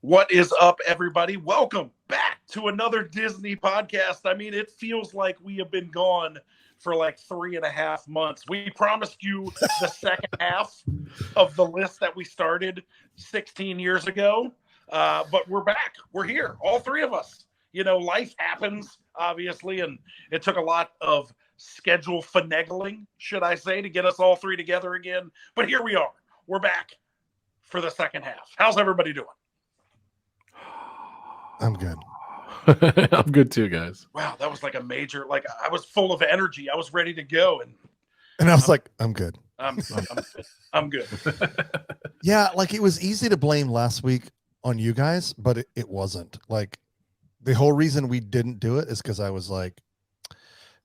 What is up, everybody? Welcome back to another Disney podcast. I mean, it feels like we have been gone for like 3.5 months. We promised you the second half of the list that we started 16 years ago, but we're back. We're here, all three of us. You know, life happens, obviously, and it took a lot of schedule finagling, should I say, to get us all three together again. But here we are. We're back for the second half. How's everybody doing? I'm good. I'm good too, guys. Wow, that was like a major, like I was full of energy. I was ready to go. And I was like, I'm good. I'm good. Yeah, like it was easy to blame last week on you guys, but it wasn't. Like the whole reason we didn't do it is because I was like,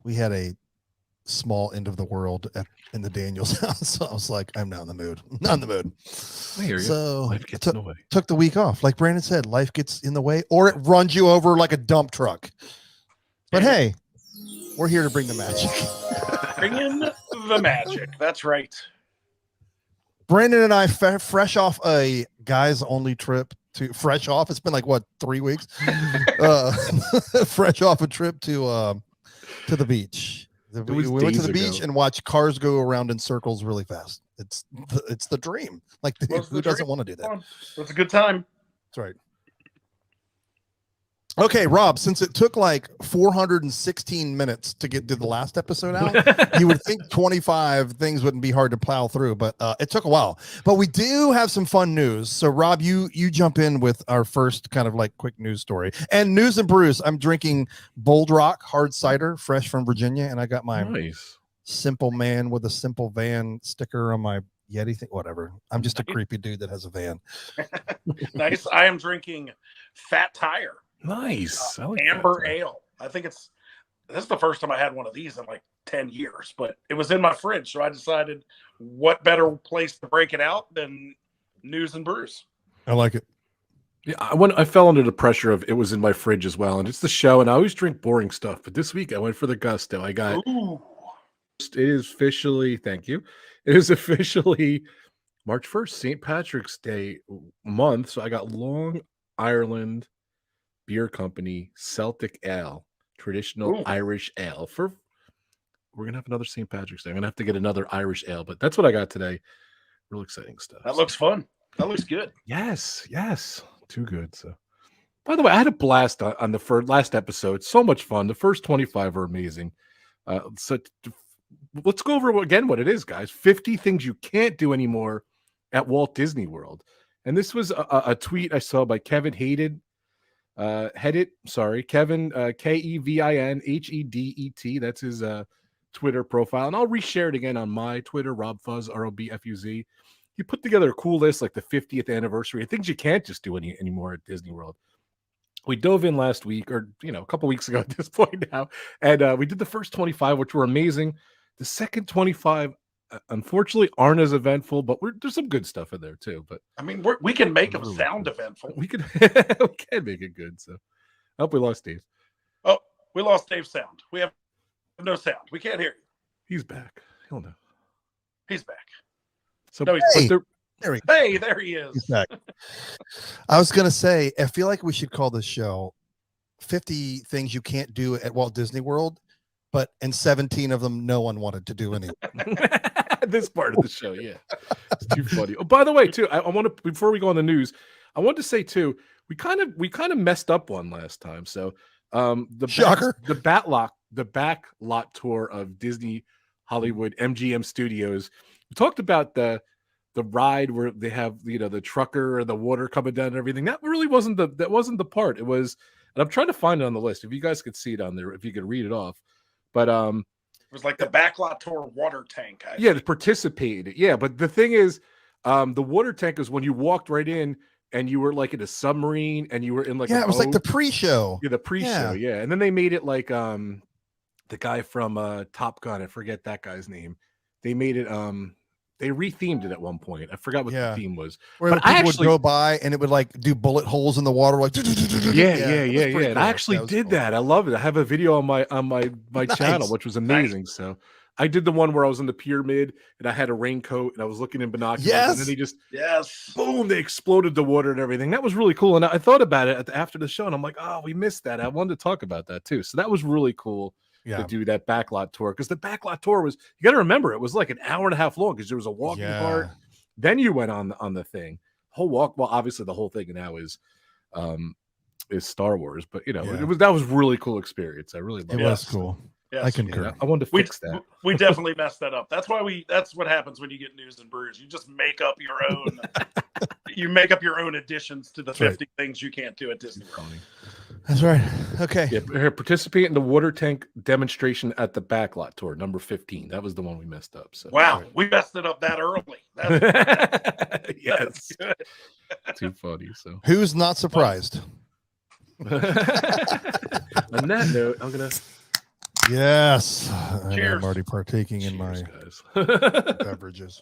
we had a small end of the world in the Daniels house. So I was like, I'm not in the mood. Not in the mood. I hear you. So life gets in the way. Took the week off. Like Brandon said, life gets in the way or it runs you over like a dump truck. But hey, we're here to bring the magic. Bring in the magic. That's right. Brandon and I fresh off a guys only trip to fresh off. It's been like what, 3 weeks? Fresh off a trip to the beach. We went to the beach and watched cars go around in circles really fast. It's the dream. Like who doesn't want to do that? It's a good time. That's right. Okay, Rob, since it took like 416 minutes to get to the last episode out, you would think 25 things wouldn't be hard to plow through, but it took a while. But we do have some fun news. So, Rob, you jump in with our first kind of like quick news story. And news and brews, I'm drinking Bold Rock hard cider, fresh from Virginia, and I got my Simple Man with a Simple Van sticker on my Yeti thing, whatever. I'm just a creepy dude that has a van. Nice. I am drinking Fat Tire. Nice. Like amber ale. I think this is the first time I had one of these in like 10 years, but it was in my fridge. So I decided what better place to break it out than News and Brews. I like it. Yeah, I fell under the pressure of it was in my fridge as well. And it's the show. And I always drink boring stuff. But this week I went for the gusto. I got it is officially, thank you. It is officially March 1st, St. Patrick's Day month. So I got Long Ireland Beer Company Celtic Ale, traditional Irish ale. We're gonna have another St. Patrick's Day. I'm gonna have to get another Irish ale, but that's what I got today. Real exciting stuff. That looks fun. That looks good. Yes, too good. So, by the way, I had a blast on the last episode. So much fun. The first 25 are amazing. So let's go over again what it is, guys. 50 things you can't do anymore at Walt Disney World. And this was a tweet I saw by Kevin Kevin KEVINHEDET. That's his Twitter profile, and I'll reshare it again on my Twitter, RobFuz, ROBFUZ. He put together a cool list, like the 50th anniversary of things you can't just do anymore at Disney World. We dove in last week, or a couple weeks ago at this point now, and we did the first 25, which were amazing. The second 25, unfortunately, aren't as eventful, but there's some good stuff in there too. But I mean, we can make them sound eventful. We can make it good. So I hope we lost Dave. Oh, we lost Dave's sound. We have no sound. We can't hear you. He's back. He'll know. He's back. So no, there he is. He's back. I was gonna say, I feel like we should call this show 50 things you can't do at Walt Disney World. But in 17 of them, no one wanted to do any. This part of the show, yeah, it's too funny. Oh, by the way, too, I want to before we go on the news, I want to say too, we kind of messed up one last time. So, the back lot tour of Disney Hollywood MGM Studios. We talked about the ride where they have the trucker and the water coming down and everything. That really wasn't the part. It was, and I'm trying to find it on the list. If you guys could see it on there, if you could read it off. But it was like the backlot tour water tank. They participated. Yeah, but the thing is, the water tank is when you walked right in and you were like in a submarine and you were in like it was like the pre-show. Yeah, the pre-show. Yeah, and then they made it like the guy from Top Gun. I forget that guy's name. They made it They rethemed it at one point. I forgot what the theme was. Where but people would go by and it would like do bullet holes in the water, like yeah. And I actually did that. I love it. I have a video on my channel, which was amazing. Nice. So I did the one where I was in the pyramid and I had a raincoat and I was looking in binoculars. Yes. And then he just, boom, they exploded the water and everything. That was really cool. And I thought about it after the show and I'm like, oh, we missed that. I wanted to talk about that too. So that was really cool to do that backlot tour. Because the backlot tour was, you got to remember, it was like an hour and a half long because there was a walking part. Then you went on the thing. Whole walk. Well, obviously the whole thing now is Star Wars. But, you know, that was really cool experience. I really loved it. It was cool. Yes. I concur. Yeah, I wanted to fix that. We definitely messed that up. That's what happens when you get news and brews. You just make up your own. You make up your own additions to the 50 things you can't do at Disney World. That's right. Okay. Yeah, participate in the water tank demonstration at the backlot tour, number 15. That was the one we messed up. So wow, we messed it up that early. Yes. Good. Too funny. So who's not surprised? On that note, I'm gonna. Yes. Cheers. I'm already partaking in my guys. beverages.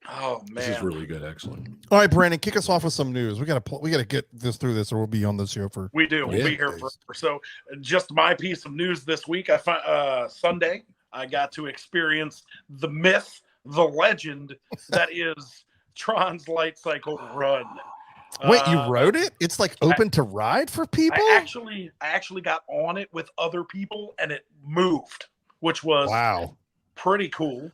Oh man, this is really good, actually. All right, Brandon, kick us off with some news. We gotta get this through this, or we'll be on this show for. We do. We'll be here for. So, just my piece of news this week. Sunday, I got to experience the myth, the legend that is Tron's Light Cycle Run. Wait, you rode it? It's like open to ride for people? I actually got on it with other people and it moved, which was pretty cool.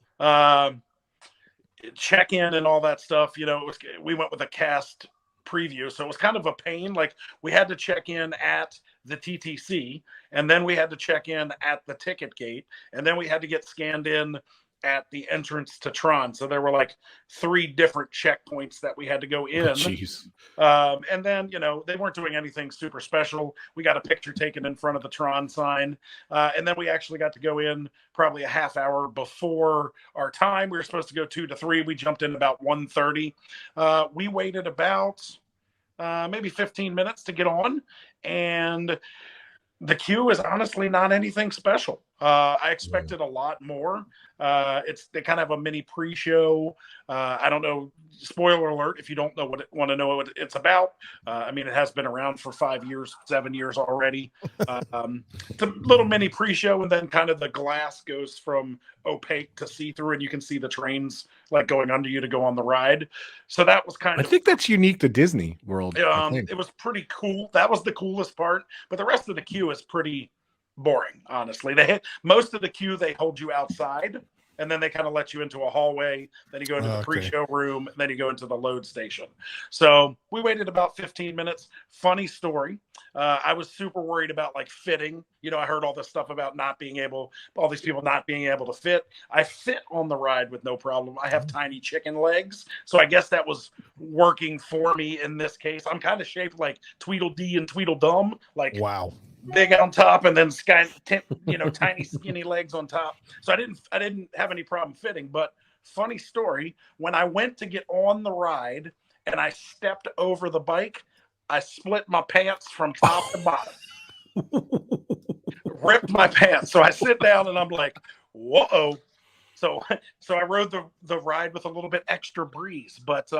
Check in and all that stuff. You know, we went with a cast preview, so it was kind of a pain. Like we had to check in at the TTC, and then we had to check in at the ticket gate, and then we had to get scanned in at the entrance to Tron. So there were like 3 different checkpoints that we had to go in. Oh, jeez. And then, you know, they weren't doing anything super special. We got a picture taken in front of the Tron sign. And then we actually got to go in probably a half hour before our time. We were supposed to go 2 to 3. We jumped in about 1:30. We waited about maybe 15 minutes to get on. And the queue is honestly not anything special. I expected a lot more. They kind of have a mini pre-show. I don't know. Spoiler alert! If you don't want to know what it's about, I mean, it has been around for 7 years already. It's a little mini pre-show, and then kind of the glass goes from opaque to see-through, and you can see the trains like going under you to go on the ride. So that was kind of. I think that's unique to Disney World. It was pretty cool. That was the coolest part, but the rest of the queue is pretty boring, honestly. Most of the queue, they hold you outside, and then they kind of let you into a hallway. Then you go into the pre-show room, and then you go into the load station. So we waited about 15 minutes. Funny story. I was super worried about like fitting. You know, I heard all this stuff about all these people not being able to fit. I fit on the ride with no problem. I have tiny chicken legs, so I guess that was working for me in this case. I'm kind of shaped like Tweedledee and Tweedledum, like big on top and then tiny skinny legs on top. So I didn't have any problem fitting. But funny story, when I went to get on the ride and I stepped over the bike, I split my pants from top to bottom. Ripped my pants. So I sit down and I'm like, whoa. So I rode the ride with a little bit extra breeze, but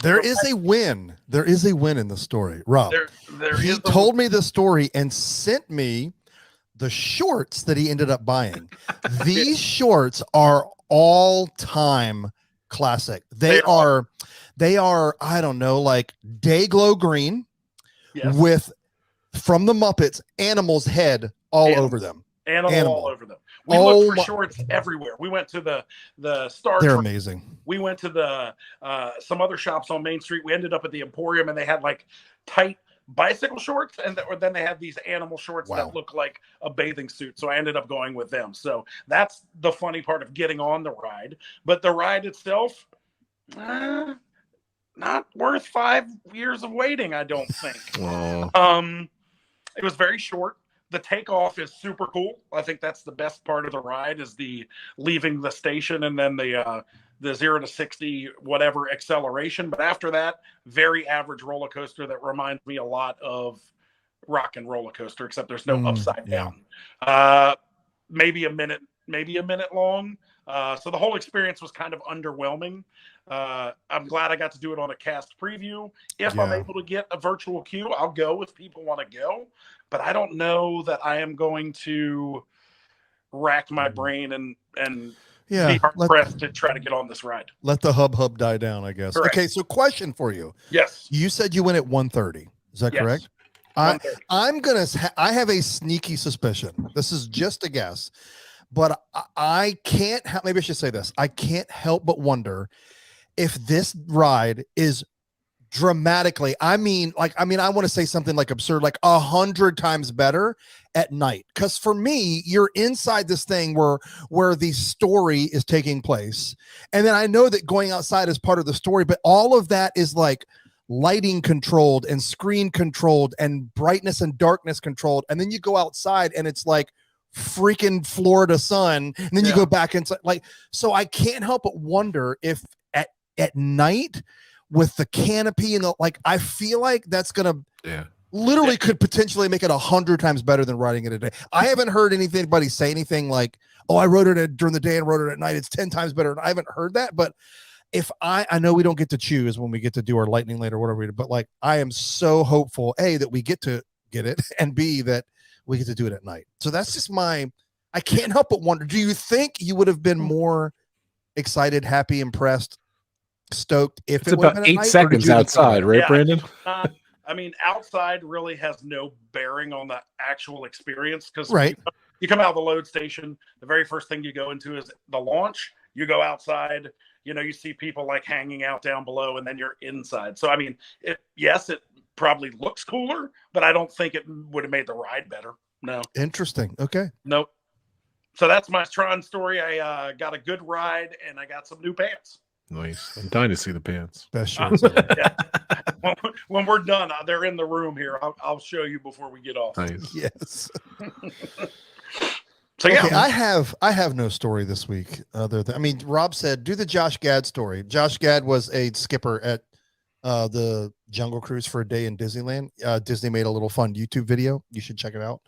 there is a win. There is a win in the story, Rob. He told me the story and sent me the shorts that he ended up buying. These shorts are all-time classic. They are, I don't know, like day glow green with, from the Muppets, Animal's head all over them. Animal all over them. We looked for shorts everywhere. We went to the Star They're Trek. Amazing. We went to the some other shops on Main Street. We ended up at the Emporium, and they had like tight bicycle shorts, and then they had these animal shorts that look like a bathing suit. So I ended up going with them. So that's the funny part of getting on the ride. But the ride itself, not worth 5 years of waiting, I don't think. It was very short. The takeoff is super cool. I think that's the best part of the ride, is the leaving the station and then the 0 to 60 whatever acceleration. But after that, very average roller coaster that reminds me a lot of Rock and Roller Coaster, except there's no upside down. Maybe a minute long. So the whole experience was kind of underwhelming. I'm glad I got to do it on a cast preview. If I'm able to get a virtual queue, I'll go if people want to go. But I don't know that I am going to rack my brain and Yeah, be hard pressed to try to get on this ride. Let the hub die down, I guess. Correct. Okay, so question for you. Yes. You said you went at 1:30. Is that correct? I have a sneaky suspicion. This is just a guess, but I can't help, maybe I should say this. I can't help but wonder if this ride is dramatically, I want to say something like absurd, like 100 times better at night. Because for me, you're inside this thing where the story is taking place, and then I know that going outside is part of the story, but all of that is like lighting controlled and screen controlled and brightness and darkness controlled, and then you go outside and it's like freaking Florida sun, and then you go back inside. Like, so I can't help but wonder if at night with the canopy and I feel like that's gonna literally could potentially make it 100 times better than riding it at day. I haven't heard anybody say anything like, oh, I rode it during the day and rode it at night, it's 10 times better. I haven't heard that, but if I know we don't get to choose when we get to do our lightning lane or whatever, but like I am so hopeful, A, that we get to get it, and B, that we get to do it at night. So that's just I can't help but wonder, do you think you would have been more excited, happy, impressed, stoked if it's about 8 seconds outside, right, Brandon? I mean, outside really has no bearing on the actual experience, because you come out of the load station, the very first thing you go into is the launch. You go outside, you see people like hanging out down below, and then you're inside. So I mean, it probably looks cooler, but I don't think it would have made the ride better. No. Interesting. Okay. Nope. So that's my Tron story. I got a good ride, and I got some new pants. Nice. I'm dying to see the pants. Best show. When we're done, they're in the room here. I'll show you before we get off. Nice. Yes. So yeah, okay, I have no story this week other than, Rob said do the Josh Gad story. Josh Gad was a skipper at the Jungle Cruise for a day in Disneyland. Disney made a little fun YouTube video. You should check it out.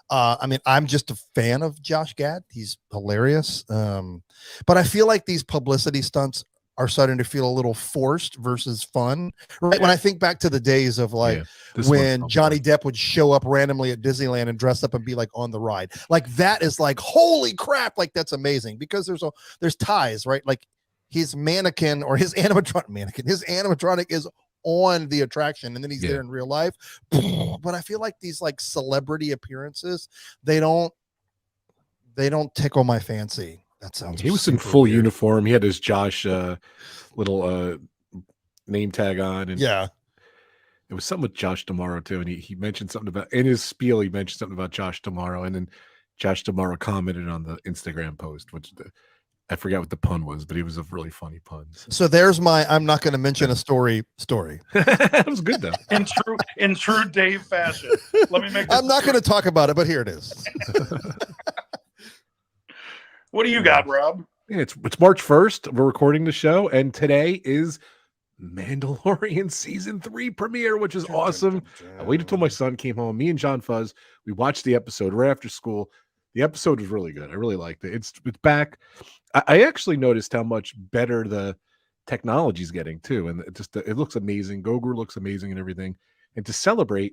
I'm just a fan of Josh Gad. He's hilarious. But I feel like these publicity stunts are starting to feel a little forced versus fun, right? When I think back to the days of when Johnny Depp would show up randomly at Disneyland and dress up and be like on the ride, like that is like, holy crap, like that's amazing, because there's ties, right? Like his mannequin or his animatronic is on the attraction, and then he's there in real life. But I feel like these like celebrity appearances, they don't tickle my fancy. That sounds. He was in full weird uniform. He had his Josh little name tag on, and it was something with Josh Tomorrow too. And he mentioned something about, in his spiel, he mentioned something about Josh Tomorrow, and then Josh Tomorrow commented on the Instagram post, which I forgot what the pun was, but it was a really funny pun. So there's my I'm not going to mention a story. That was good though. in true Dave fashion. Let me make. I'm not going to talk about it, but here it is. What do you got, Rob? Yeah, it's March 1st. We're recording the show, and today is Mandalorian Season 3 premiere, which is awesome. I waited till my son came home. Me and John Fuzz, we watched the episode right after school. The episode was really good. I really liked it. It's back. I actually noticed how much better the technology's getting too, and it looks amazing. Goguru looks amazing and everything. And to celebrate,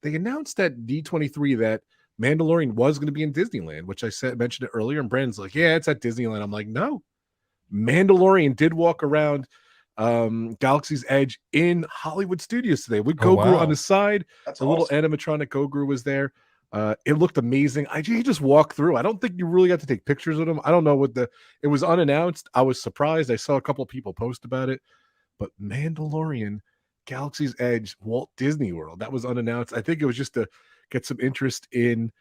they announced at D23 that Mandalorian was going to be in Disneyland, which mentioned it earlier, and Brandon's like, yeah, it's at Disneyland. I'm like, no. Mandalorian did walk around Galaxy's Edge in Hollywood Studios today with Goguru on the side. That's the awesome. Little animatronic Goguru was there. It looked amazing. He just walked through. I don't think you really got to take pictures with him. I don't know it was unannounced. I was surprised. I saw a couple people post about it, but Mandalorian, Galaxy's Edge, Walt Disney World, that was unannounced. I think it was just to get some interest in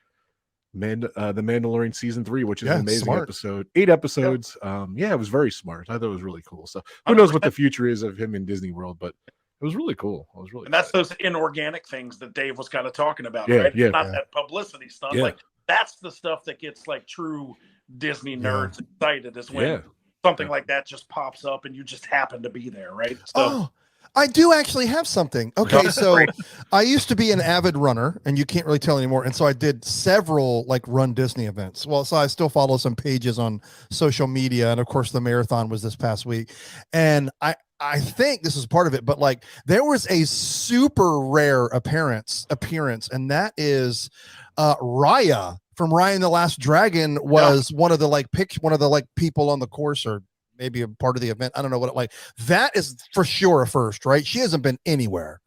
the Mandalorian Season 3, which is an amazing episode. 8 episodes. It was very smart. I thought it was really cool. So who knows what the future is of him in Disney World, but it was really cool. And that's those inorganic things that Dave was kind of talking about, right? Not that publicity stuff. Yeah. Like that's the stuff that gets like true Disney nerds excited, is when something like that just pops up and you just happen to be there, right? So I do actually have something. Okay, so I used to be an avid runner, and you can't really tell anymore. And so I did several like RunDisney events. Well, so I still follow some pages on social media, and of course the marathon was this past week. And I think this is part of it, but like there was a super rare appearance, and that is Raya from Ryan the Last Dragon was one of the like people on the course, or maybe a part of the event. I don't know what it like. That is for sure a first, right? She hasn't been anywhere,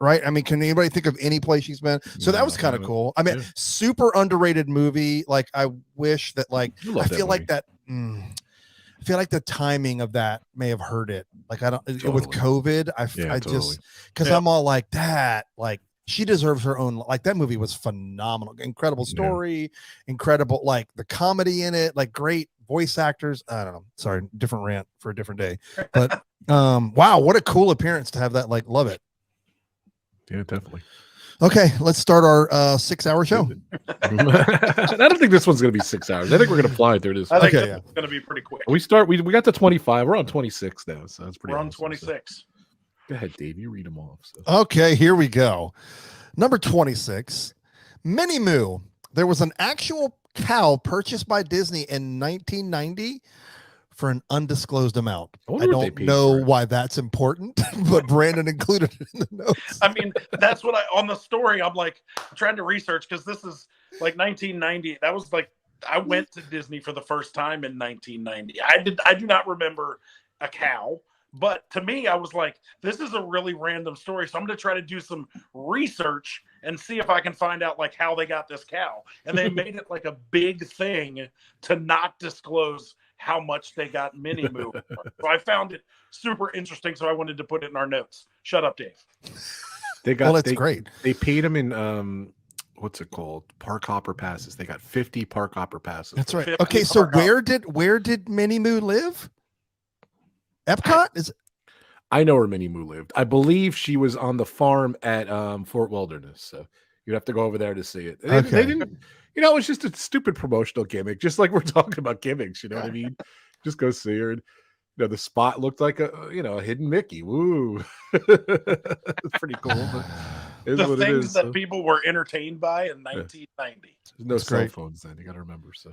right? I mean, can anybody think of any place she's been? So that was kind of cool. I mean, super underrated movie. Like, I wish that, like, I feel like that. I feel like the timing of that may have hurt it. Like, I don't with COVID. I just because I'm all like that. Like, she deserves her own. Like, that movie was phenomenal, incredible story, incredible. Like, the comedy in it, like, great voice actors. I don't know. Sorry, different rant for a different day. But wow, what a cool appearance to have that. Like, love it. Yeah, definitely. Okay, let's start our 6-hour show. I don't think this one's going to be 6 hours. I think we're going to fly through this. I think it's going to be pretty quick. We got to 25. We're on 26 now, so that's pretty. We're on 26. So. Go ahead, Dave. You read them off. So. Okay, here we go. Number 26, Minnie Moo. There was an actual cow purchased by Disney in 1990 for an undisclosed amount. I don't know why that's important, but Brandon included it in the notes. I mean, that's what on the story, I'm like trying to research, because this is like 1990. That was like, I went to Disney for the first time in 1990. I do not remember a cow, but to me, I was like, this is a really random story. So I'm going to try to do some research and see if I can find out like how they got this cow. And they made it like a big thing to not disclose how much they got Minnie Moo. So I found it super interesting, so I wanted to put it in our notes. Shut up, Dave. That's great. They paid him in what's it called? Park hopper passes. They got 50 park hopper passes. That's right. Okay, so where did Minnie Moo live? Epcot? I know where Minnie Moo lived. I believe she was on the farm at Fort Wilderness. So you'd have to go over there to see it. They didn't. You know, it's just a stupid promotional gimmick, just like we're talking about gimmicks. You know what I mean? Just go see her. And, you know, the spot looked like a hidden Mickey. Woo! It's pretty cool. But the things that people were entertained by in 1990. There's no cell phones then. You got to remember. So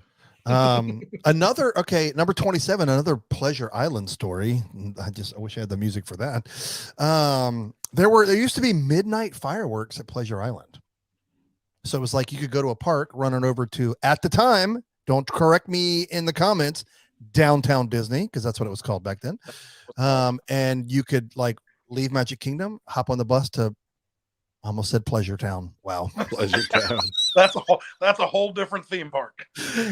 number 27, another Pleasure Island story. I wish I had the music for that. There used to be midnight fireworks at Pleasure Island. So it was like you could go to a park, running over to, at the time, don't correct me in the comments, Downtown Disney, because that's what it was called back then. And you could like leave Magic Kingdom, hop on the bus to, I almost said Pleasure Town. Wow. Pleasure Town. That's a whole different theme park.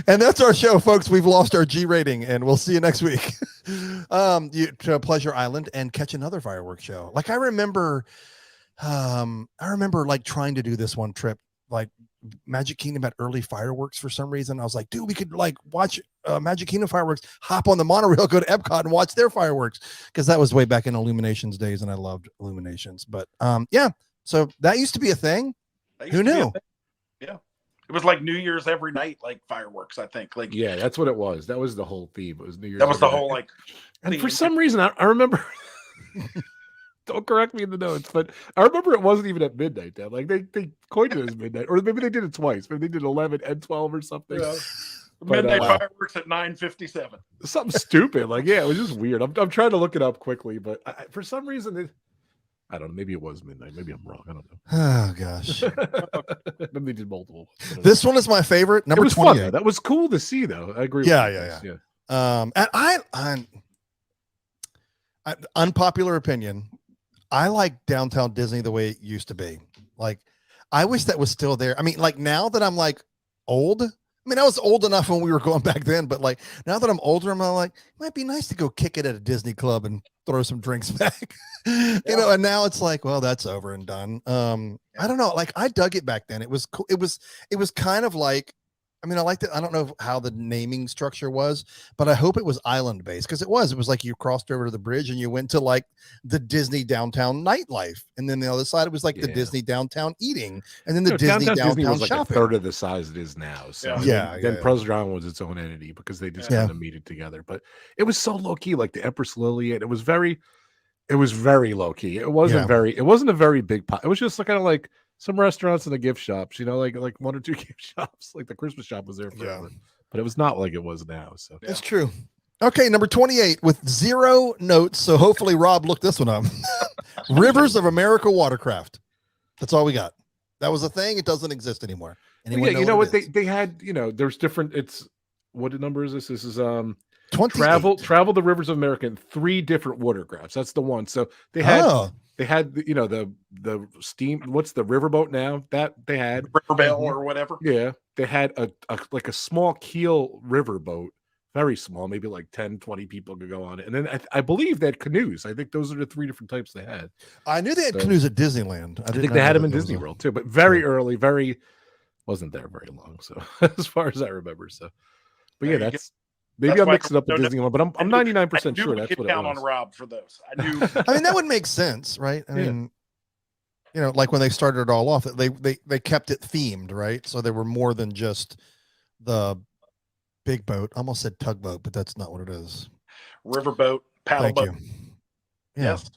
And that's our show, folks. We've lost our G rating, and we'll see you next week. To Pleasure Island and catch another fireworks show. Like, I remember like trying to do this one trip. Like, Magic Kingdom had early fireworks for some reason. I was like, dude, we could like watch Magic Kingdom fireworks, hop on the monorail, go to Epcot and watch their fireworks, because that was way back in Illuminations days, and I loved Illuminations. But so that used to be a thing. Who knew? Yeah, it was like New Year's every night, like fireworks. I think, like, yeah, that's what it was. That was the whole theme. It was New Year's. That was the whole like. And for some reason, I remember. Don't correct me in the notes, but I remember it wasn't even at midnight. Then, like they coined it as midnight, or maybe they did it twice. Maybe they did 11 and 12 or something. Yeah. Midnight fireworks at 9:57. Something stupid. Like, yeah, it was just weird. I'm trying to look it up quickly, but for some reason, I don't know. Maybe it was midnight. Maybe I'm wrong. I don't know. Oh gosh. Maybe they did multiple. This one is my favorite. Number 28. That was cool to see, though. I agree. Yeah. And I'm unpopular opinion. I like Downtown Disney the way it used to be. Like, I wish that was still there. I mean, like, now that I'm like old, I mean, I was old enough when we were going back then, but like now that I'm older, I'm like, it might be nice to go kick it at a Disney club and throw some drinks back, you know. And now it's like, well, that's over and done. I don't know. Like, I dug it back then. It was cool. It was kind of like, I mean, I liked it. I don't know how the naming structure was, but I hope it was island based, because it was like you crossed over to the bridge and you went to like the Disney downtown nightlife, and then the other side it was like the Disney downtown eating, and then the Disney downtown was like shopping. a third of the size it is now. So then Pleasure Island was its own entity because they just kind of meet it together. But it was so low key, like the Empress Liliet. It was very low key. It wasn't a very big pot. It was just kind of like some restaurants and the gift shops, you know, like one or two gift shops. Like the Christmas shop was there forever, but it was not like it was now. So that's true. Okay, number 28 with 0 notes. So hopefully Rob looked this one up. Rivers of America watercraft. That's all we got. That was a thing. It doesn't exist anymore. Anyone Well, yeah, you know what it is? they had, there's different, it's what number is this? This is 28. travel the rivers of America in 3 different watercrafts. That's the one. So they had the steam, what's the riverboat now that they had? Riverbell or whatever. Yeah. They had a like a small keel riverboat, very small, maybe like 10, 20 people could go on it. And then I believe they had canoes. I think those are the 3 different types they had. I knew they had canoes at Disneyland. I think they had them in Disney World too, but very early, wasn't there very long. So as far as I remember, but yeah, maybe I'm mixing up with Disneyland, but I'm 99% sure that's what it was. On Rob for those. I knew. I mean, that would make sense, right? I mean, like when they started it all off, they kept it themed, right? So they were more than just the big boat. I almost said tugboat, but that's not what it is. Riverboat, paddle boat. Thank you. Yeah, yes,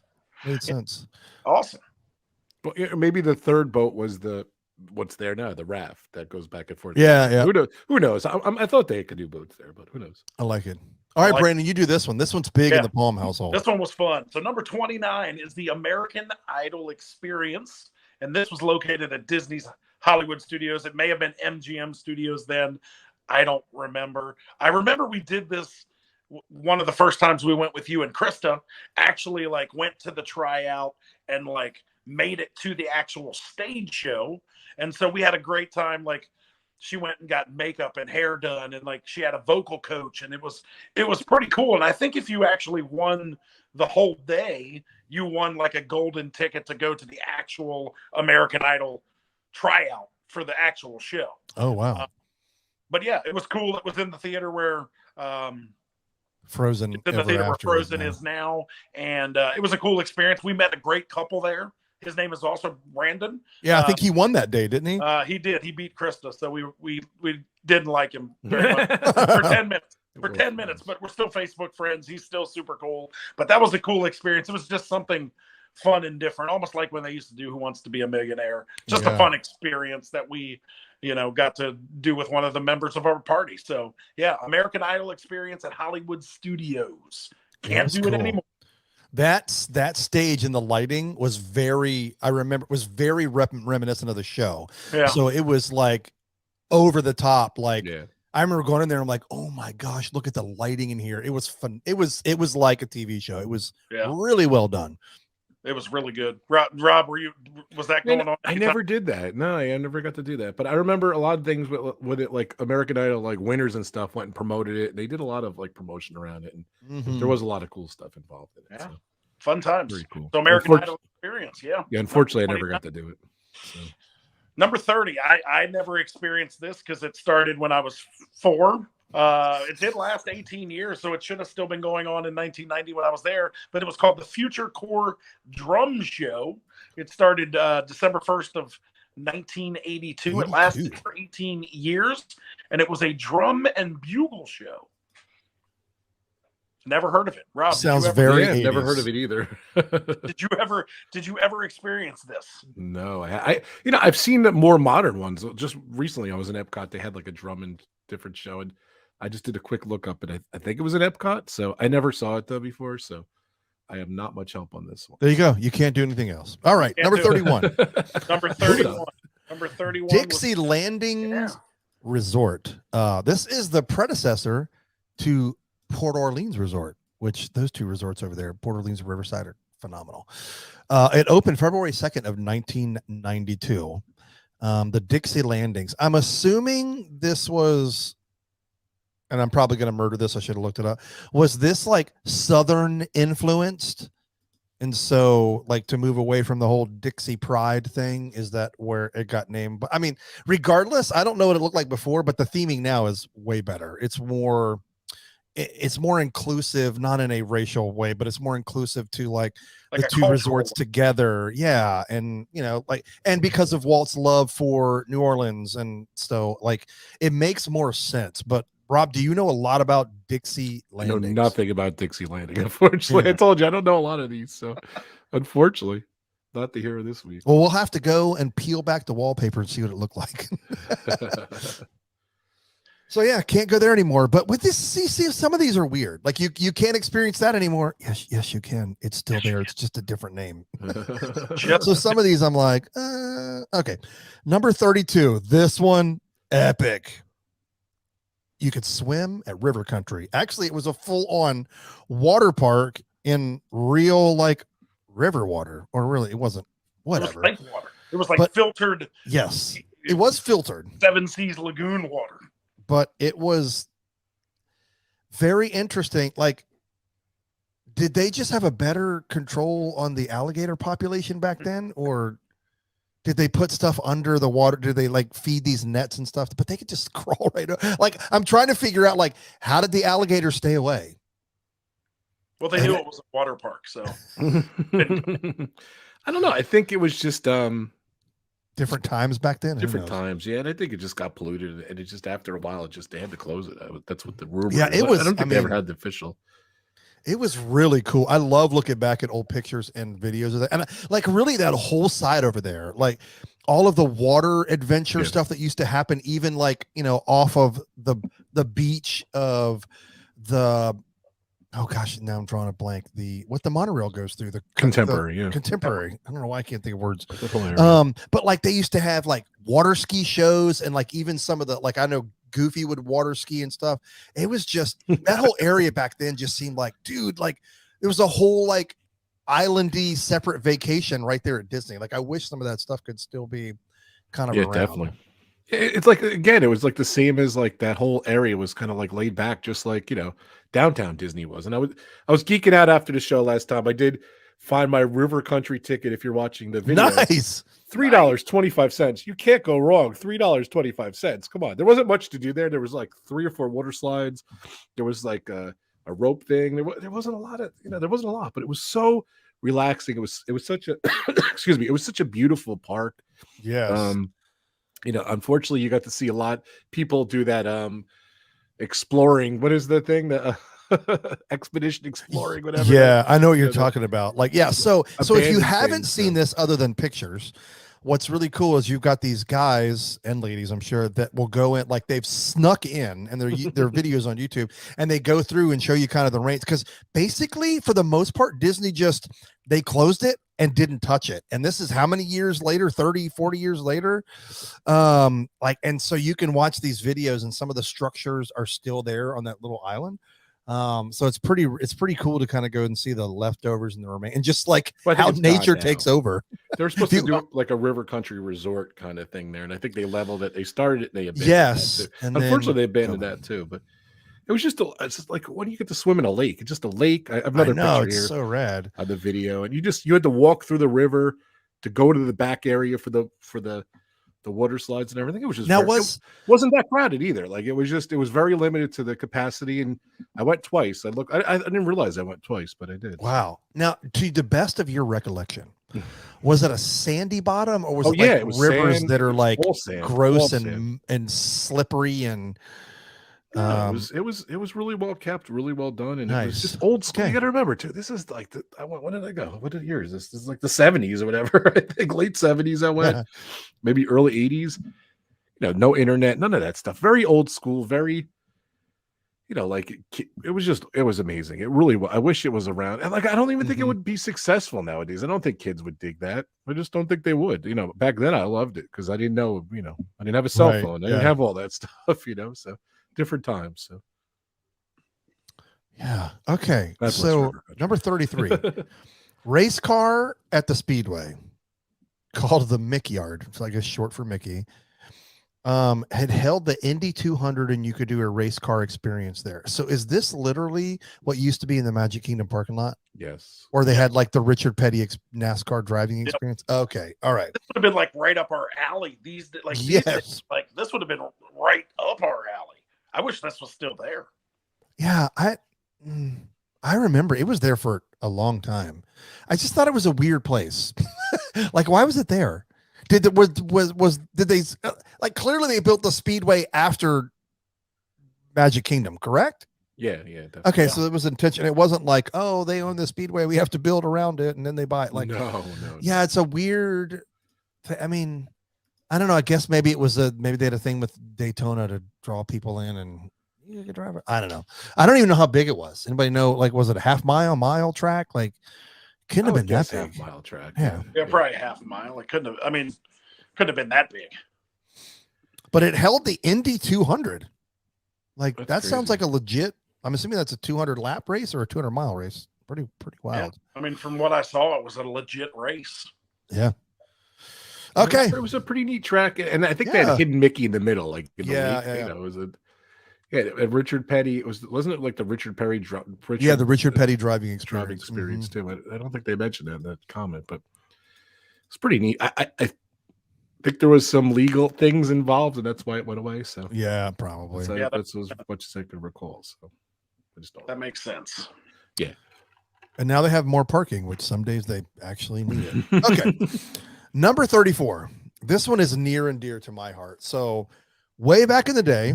made sense. Awesome. But maybe the third boat was what's there now, the raft that goes back and forth. Yeah. Who knows? I thought they could do boats there, but who knows? I like it. All right, Brandon, you do this one. This one's big in the Palm household. This one was fun. So number 29 is the American Idol Experience, and this was located at Disney's Hollywood Studios. It may have been MGM Studios then. I don't remember. I remember we did this one of the first times we went with you and Krista. Actually, went to the tryout and made it to the actual stage show. And so we had a great time. She went and got makeup and hair done, and she had a vocal coach, and it was pretty cool. And I think if you actually won the whole day, you won a golden ticket to go to the actual American Idol tryout for the actual show. Oh, wow. But yeah, it was cool. It was in the theater where Frozen is now. And it was a cool experience. We met a great couple there. His name is also Brandon. Yeah, I think he won that day, didn't he? He did. He beat Krista, so we didn't like him very much for 10 minutes. For 10 minutes, but we're still Facebook friends. He's still super cool. But that was a cool experience. It was just something fun and different, almost like when they used to do Who Wants to Be a Millionaire. Just a fun experience that we, got to do with one of the members of our party. So yeah, American Idol experience at Hollywood Studios. Can't do it anymore. That stage and the lighting was very reminiscent of the show. Yeah. So it was over the top. I remember going in there and I'm like, oh my gosh, look at the lighting in here. It was fun. It was like a TV show. It was really well done. It was really good. Rob, was that going on? I never did that. No, I never got to do that. But I remember a lot of things with it, like American Idol, winners and stuff went and promoted it. They did a lot of promotion around it. And there was a lot of cool stuff involved in it. Yeah. So. Fun times. Very cool. So American Idol experience. Yeah. Yeah. Unfortunately, I never got to do it. So. Number 30. I never experienced this because it started when I was 4. It did last 18 years, so it should have still been going on in 1990 when I was there. But it was called the Future Core Drum Show. It started December 1st of 1982. It lasted for 18 years, and it was a drum and bugle show. Never heard of it. Rob, sounds very. Yeah, never heard of it either. Did you ever experience this? No, I've seen the more modern ones. Just recently, I was in Epcot. They had a drum and different show, and I just did a quick look up, and I think it was in Epcot. So I never saw it though before. So I have not much help on this one. There you go. You can't do anything else. All right, number 31. Number 31. Number 31. Dixie Landings Resort. This is the predecessor to Port Orleans Resort, which those two resorts over there, Port Orleans and Riverside, are phenomenal. It opened February 2nd of 1992. The Dixie Landings. I'm assuming this was, and I'm probably going to murder this. I should have looked it up. Was this Southern influenced? And so to move away from the whole Dixie Pride thing, is that where it got named? But I mean, regardless, I don't know what it looked like before, but the theming now is way better. It's more inclusive, not in a racial way, but it's more inclusive to the two resorts together. Yeah. And and because of Walt's love for New Orleans. And so it makes more sense. But Rob, do you know a lot about Dixie Landings? I know nothing about Dixie Landing. Unfortunately, I told you I don't know a lot of these. So unfortunately, not the hero this week. Well, we'll have to go and peel back the wallpaper and see what it looked like. So yeah, can't go there anymore. But with this, see, some of these are weird. You can't experience that anymore. Yes, you can. It's still there. It's just a different name. So some of these I'm like, Okay. Number 32. This one, epic. You could swim at River Country. Actually, it was a full-on water park in real, like, river water. Or really, it wasn't. Whatever. It was lake water. It was like filtered. Yes. It was filtered. Seven Seas Lagoon water. But it was very interesting. Like, did they just have a better control on the alligator population back then? Or did they put stuff under the water? Did they like feed these nets and stuff? But they could just crawl right over. Like, I'm trying to figure out, like, how did the alligator stay away? Well, they knew it was a water park, so. I don't know. I think it was just different times back then. Different times, yeah. And I think it just got polluted, and it just after a while, they had to close it. That's what the rumor. Yeah, it was. I don't think they ever had the official. It was really cool. I love looking back at old pictures and videos of that, and like really that whole side over there, like all of the water adventure stuff that used to happen, even like off of the beach of the. Oh gosh, now I'm drawing a blank. What the monorail goes through, the Contemporary. Contemporary. I don't know why I can't think of words. But like they used to have like water ski shows, and like even some of the, like, I know Goofy would water ski and stuff. It was just that whole area back then just seemed like, dude, like there was a whole like islandy separate vacation right there at Disney. Like I wish some of that stuff could still be kind of around. Definitely. It's like, again, it was like the same as like that whole area was kind of like laid back, just like downtown Disney was. And I was geeking out after the show last time. I did find my River Country ticket. If you're watching the video, nice. $3.25. You can't go wrong. $3.25. Come on, there wasn't much to do there. There was like 3 or 4 water slides. There was like a rope thing. There wasn't a lot of there wasn't a lot, but it was so relaxing. It was such a excuse me. It was such a beautiful park. Yes. Unfortunately, you got to see a lot people do that exploring. What is the thing? The expedition exploring, whatever. Yeah, I know what you're talking about. Like, yeah. So if you haven't seen things, this other than pictures, what's really cool is you've got these guys and ladies, I'm sure, that will go in, like they've snuck in, and their videos on YouTube, and they go through and show you kind of the range. Because basically, for the most part, Disney they closed it and didn't touch it. And this is how many years later? 30, 40 years later. And so you can watch these videos, and some of the structures are still there on that little island. So it's pretty cool to kind of go and see the leftovers and the remain, and just like how nature takes over. They're supposed to do like a River Country resort kind of thing there, and I think they leveled it. They started it, they abandoned it. And unfortunately, they abandoned that too. But it was just it's just like, when you get to swim in a lake, it's just a lake. I have another picture it's here. So rad on the video, and you had to walk through the river to go to the back area for the water slides and everything. It was just it wasn't that crowded either. Like it was very limited to the capacity. And I went twice. I didn't realize I went twice, but I did. Wow. Now, to the best of your recollection, was it a sandy bottom, or was it was rivers that are like gross and slippery and it was really well kept, really well done, and nice. It was just old school. You got to remember too. This is like when did I go? What year is this? This is like the 70s or whatever. I think late 70s. I went, maybe early 80s. No internet, none of that stuff. Very old school. Very, like it was amazing. It really was. I wish it was around. And like I don't even think it would be successful nowadays. I don't think kids would dig that. I just don't think they would. Back then I loved it because I didn't know. I didn't have a cell phone. I didn't have all that stuff. So. Different times. So yeah. Okay. So number 33, race car at the Speedway, called the Mickey Yard. It's like a short for Mickey. Had held the Indy 200, and you could do a race car experience there. So is this literally what used to be in the Magic Kingdom parking lot? Yes. Or they had like the Richard Petty NASCAR driving experience. Yep. Okay. All right. This would have been like right up our alley. This would have been right up our alley. I wish this was still there. Yeah, I remember it was there for a long time. I just thought it was a weird place. Like, why was it there? Did they like, clearly they built the Speedway after Magic Kingdom, correct? Yeah, definitely. Okay, so it was intentional. It wasn't like, oh, they own the Speedway, we have to build around it, and then they buy it. Like, no. Yeah, it's a weird. I mean, I don't know. I guess maybe it was maybe they had a thing with Daytona to draw people in, and you could drive it. I don't know. I don't even know how big it was. Anybody know? Like, was it a mile track? Like, couldn't have been that big. Half-mile track. Yeah, probably half a mile. It couldn't have. I mean, Could have been that big. But it held the Indy 200. Like That's that crazy. sounds like a legit. I'm assuming that's a 200 lap race or a 200-mile race. Pretty wild. Yeah. I mean, from what I saw, it was a legit race. Yeah. Okay. It was a pretty neat track, and I think they had hidden Mickey in the middle, like in the lake. You know, it was and Richard Petty. Wasn't it like the Richard Petty the Richard Petty driving experience too. I don't think they mentioned that in that comment, but it's pretty neat. I think there was some legal things involved, and that's why it went away. So yeah, probably. So that's as much as I can recall. So I just don't. That makes sense. Yeah. And now they have more parking, which some days they actually need it. Okay. Number 34. This one is near and dear to my heart. So way back in the day,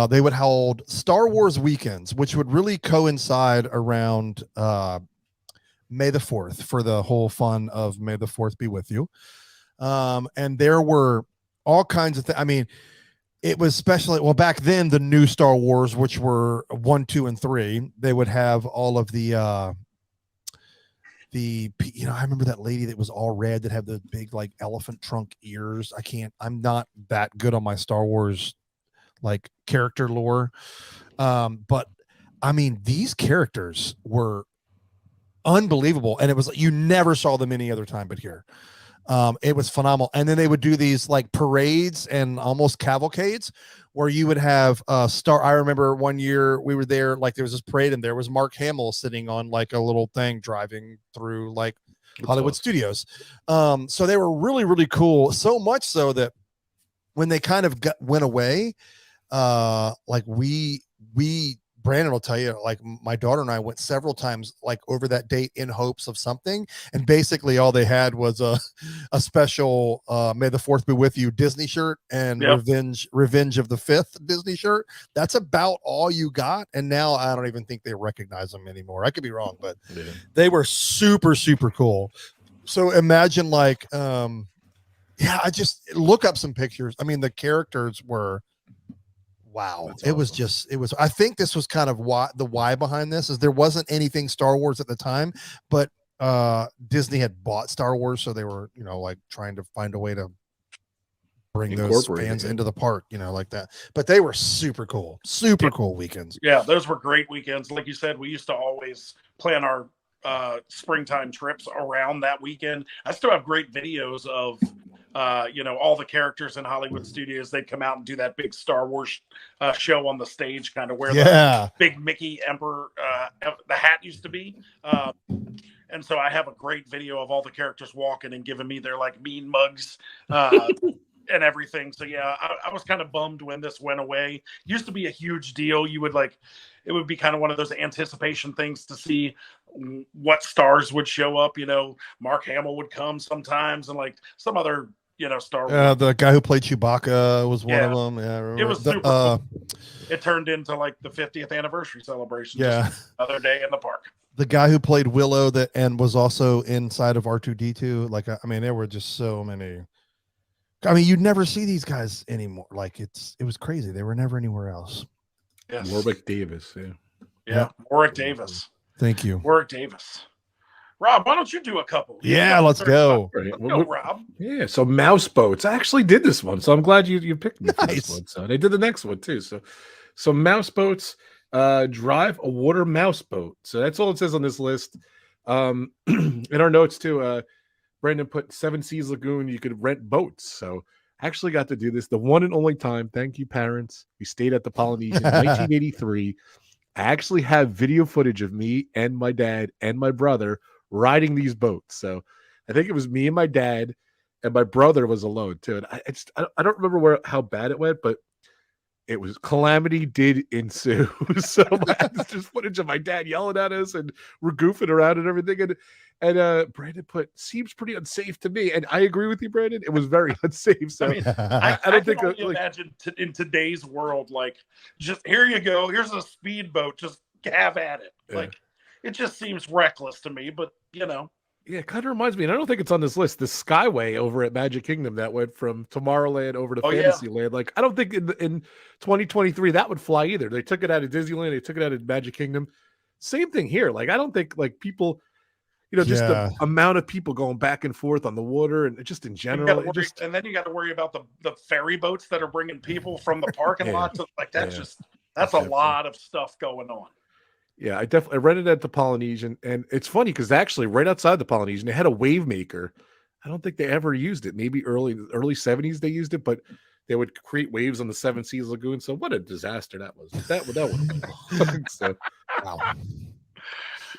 they would hold Star Wars weekends, which would really coincide around May the 4th for the whole fun of May the 4th be with you. And there were all kinds of things. I mean, it was especially, well, back then, the new Star Wars, which were 1, 2, and 3, they would have all of the I remember that lady that was all red that had the big like elephant trunk ears. I'm not that good on my Star Wars like character lore. But I mean, these characters were unbelievable. And it was like, you never saw them any other time but here. It was phenomenal. And then they would do these like parades and almost cavalcades where you would have I remember one year we were there, like there was this parade and there was Mark Hamill sitting on like a little thing driving through like Hollywood studios. So they were really, really cool. So much so that when they kind of went away, like we Brandon will tell you, like my daughter and I went several times like over that date in hopes of something. And basically all they had was a special May the 4th be with you Disney shirt and Revenge of the 5th Disney shirt. That's about all you got. And now I don't even think they recognize them anymore. I could be wrong, but they were super, super cool. So imagine like, I just look up some pictures. I mean, the characters were, wow. That's awesome. I think this was kind of why behind this is there wasn't anything Star Wars at the time, but Disney had bought Star Wars. So they were, like trying to find a way to bring those fans into the park, like that. But they were super cool weekends. Yeah, those were great weekends. Like you said, we used to always plan our springtime trips around that weekend. I still have great videos of all the characters in Hollywood studios. They'd come out and do that big Star Wars show on the stage, kind of where the big Mickey Emperor the hat used to be. And so I have a great video of all the characters walking and giving me their like mean mugs and everything. So yeah, I was kind of bummed when this went away. Used to be a huge deal. You would it would be kind of one of those anticipation things to see what stars would show up. Mark Hamill would come sometimes, and like some other Star Wars. The guy who played Chewbacca was one of them. Yeah, it was super cool. It turned into like the 50th anniversary celebration. Yeah, another day in the park. The guy who played Willow and was also inside of R2D2. Like, I mean, there were just so many. I mean, you'd never see these guys anymore. Like, it was crazy. They were never anywhere else. Yes. Warwick Davis. Yeah. Warwick Davis. Thank you. Warwick Davis. Rob, why don't you do a couple? Yeah, let's go. Let's go, Rob. Yeah, so mouse boats. I actually did this one, so I'm glad you picked me for this one. So they did the next one too. So mouse boats, drive a water mouse boat. So that's all it says on this list. In our notes too, Brandon put 7 Seas Lagoon. You could rent boats. So I actually got to do this the one and only time. Thank you, parents. We stayed at the Polynesian in 1983. I actually have video footage of me and my dad and my brother riding these boats. So I think it was me and my dad, and my brother was alone too. And I don't remember how bad it went, but it was calamity did ensue. So there's just footage of my dad yelling at us, and we're goofing around and everything. And Brandon seems pretty unsafe to me, and I agree with you, Brandon. It was very unsafe. So I don't think I can imagine in today's world, like, just here you go, here's a speedboat, just have at it. Like, it just seems reckless to me, but Yeah, it kind of reminds me, and I don't think it's on this list, the Skyway over at Magic Kingdom that went from Tomorrowland over to Fantasyland. Like, I don't think in 2023 that would fly either. They took it out of Disneyland, they took it out of Magic Kingdom. Same thing here. Like, I don't think like people, You know, just the amount of people going back and forth on the water and just in general. And then you got to worry about the ferry boats that are bringing people from the parking lot to like that's a lot of stuff going on. Yeah, I rented at the Polynesian, and it's funny because actually right outside the Polynesian they had a wave maker. I don't think they ever used it. Maybe early 70s they used it, but they would create waves on the Seven Seas Lagoon. So what a disaster that was. That would have been so, wow.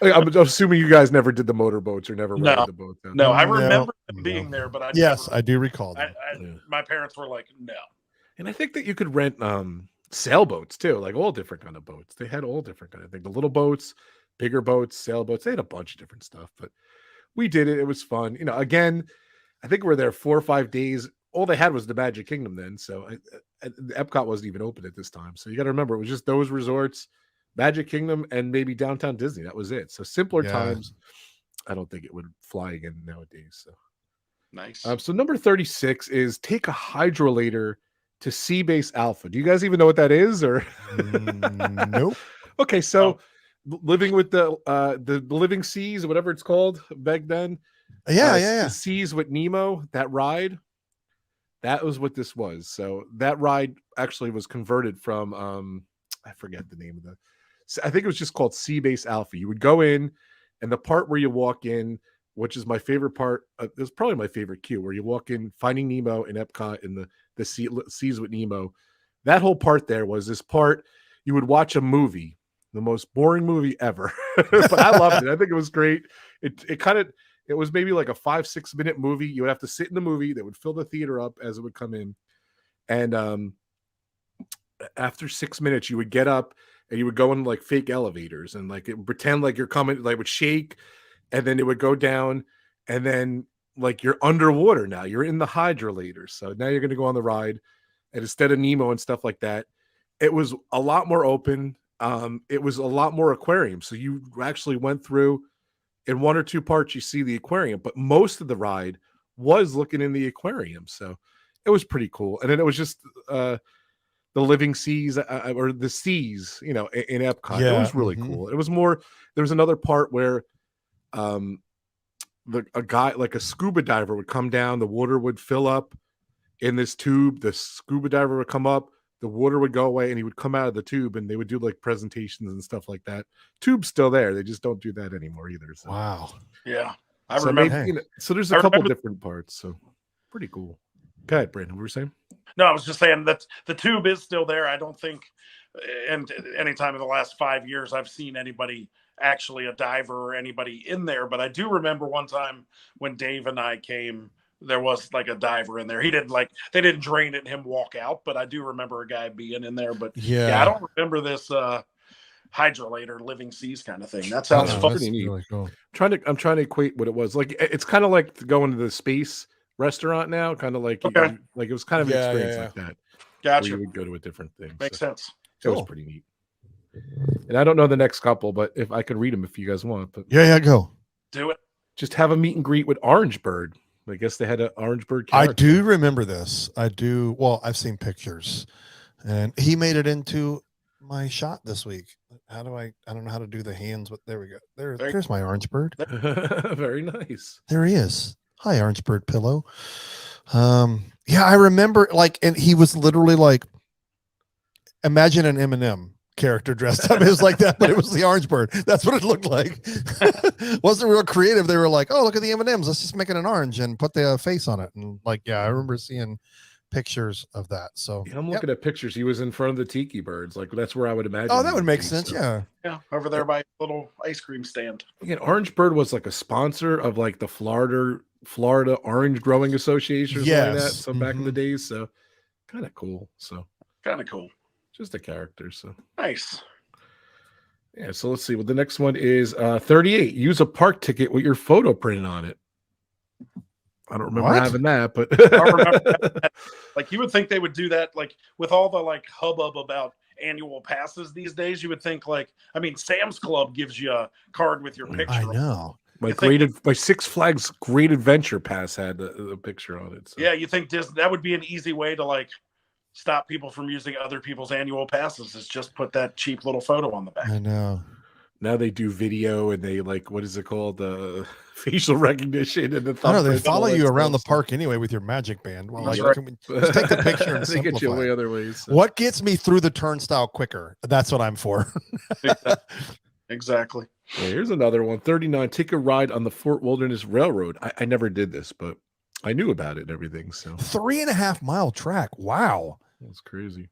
I'm assuming you guys never did the motorboats or never rented the boat. No, I remember them being there, but I do recall that. My parents were like, no. And I think that you could rent sailboats too, like all different kind of boats. They had all different kind of things. The little boats, bigger boats, sailboats. They had a bunch of different stuff, but we did it. It was fun. You know, again, I think we were there 4 or 5 days. All they had was the Magic Kingdom then. So the Epcot wasn't even open at this time. So you got to remember, it was just those resorts, Magic Kingdom, and maybe downtown Disney. That was it. So simpler times. I don't think it would fly again nowadays. So nice. So number 36 is take a hydrolator to Sea Base Alpha. Do you guys even know what that is? Or nope. Okay, so living with the living seas, whatever it's called back then. Yeah. Seas with Nemo, that ride. That was what this was. So that ride actually was converted from I forget the name of I think it was just called Sea Base Alpha. You would go in, and the part where you walk in, which is my favorite part, it's probably my favorite queue, where you walk in, Finding Nemo in Epcot in the Seas with Nemo. That whole part there was this part you would watch a movie, the most boring movie ever, but I loved it. I think it was great. It was maybe like a 5-6 minute movie. You would have to sit in the movie. They would fill the theater up as it would come in. And after 6 minutes, you would get up and you would go in like fake elevators and like it would pretend like you're coming, like would shake, and then it would go down, and then like you're underwater now. You're in the hydrolator. So now you're going to go on the ride, and instead of Nemo and stuff like that, it was a lot more open. It was a lot more aquarium. So you actually went through in 1 or 2 parts, you see the aquarium, but most of the ride was looking in the aquarium. So it was pretty cool. And then it was just the living seas or the seas, you know, in Epcot. It was really cool. It was more, there was another part where a guy, like a scuba diver, would come down, the water would fill up in this tube, the scuba diver would come up, the water would go away, and he would come out of the tube, and they would do like presentations and stuff like that. Tube's still there. They just don't do that anymore either. So. Wow. Yeah. I remember. So there's a couple different parts. So pretty cool. Go ahead, Brandon. What were you saying? No, I was just saying that the tube is still there. I don't think, and anytime in the last 5 years, I've seen anybody actually a diver or anybody in there. But I do remember one time when Dave and I came, there was like a diver in there. They didn't drain it and him walk out, but I do remember a guy being in there. But I don't remember this hydrolator living seas kind of thing. That sounds fucking neat. Really cool. I'm trying to equate what it was. Like it's kind of like going to the space restaurant now, kind of like like it was kind of an experience like that. Gotcha. Where you would go to a different thing. Makes sense. It was pretty neat. And I don't know the next couple, but if I could read them if you guys want. But go. Do it. Just have a meet and greet with Orange Bird. I guess they had an Orange Bird character. I do remember this. I do. Well, I've seen pictures, and he made it into my shot this week. I don't know how to do the hands, but there we go. There's my Orange Bird. Very nice. There he is. Hi, Orange Bird Pillow. Yeah, I remember and he was literally like, imagine an M&M character dressed up. It was like that, but it was the Orange Bird. That's what it looked like. Wasn't real creative. They were like, oh, look at the M&Ms. Let's just make it an orange and put the face on it. And I remember seeing pictures of that. So I'm looking at pictures. He was in front of the Tiki Birds. Like that's where I would imagine. Oh, that would make sense. So. Yeah, over there by a little ice cream stand. Again, Orange Bird was like a sponsor of like the Florida Orange Growing Association, or something like that. So back in the days, so kind of cool. So kind of cool. Just a character. So nice. Yeah. So let's see. Well, the next one is 38. Use a park ticket with your photo printed on it. I don't remember having that, but I remember that. Like you would think they would do that, like with all the like hubbub about annual passes these days. You would think Sam's Club gives you a card with your picture. I know. My Six Flags Great Adventure Pass had a picture on it. So. Yeah, you think that would be an easy way to like stop people from using other people's annual passes? Is just put that cheap little photo on the back. I know. Now they do video and they like, what is it called? Facial recognition and the I know they thumbprint and all follow that you around the stuff. park anyway with your magic band. Well, That's like, right. can we just take the picture and they get you simplify away it. other ways. So. What gets me through the turnstile quicker? That's what I'm for. Exactly. Yeah, here's another one. 39. Take a ride on the Fort Wilderness Railroad. I never did this, but I knew about it and everything. So 3.5 mile track. Wow. that's crazy.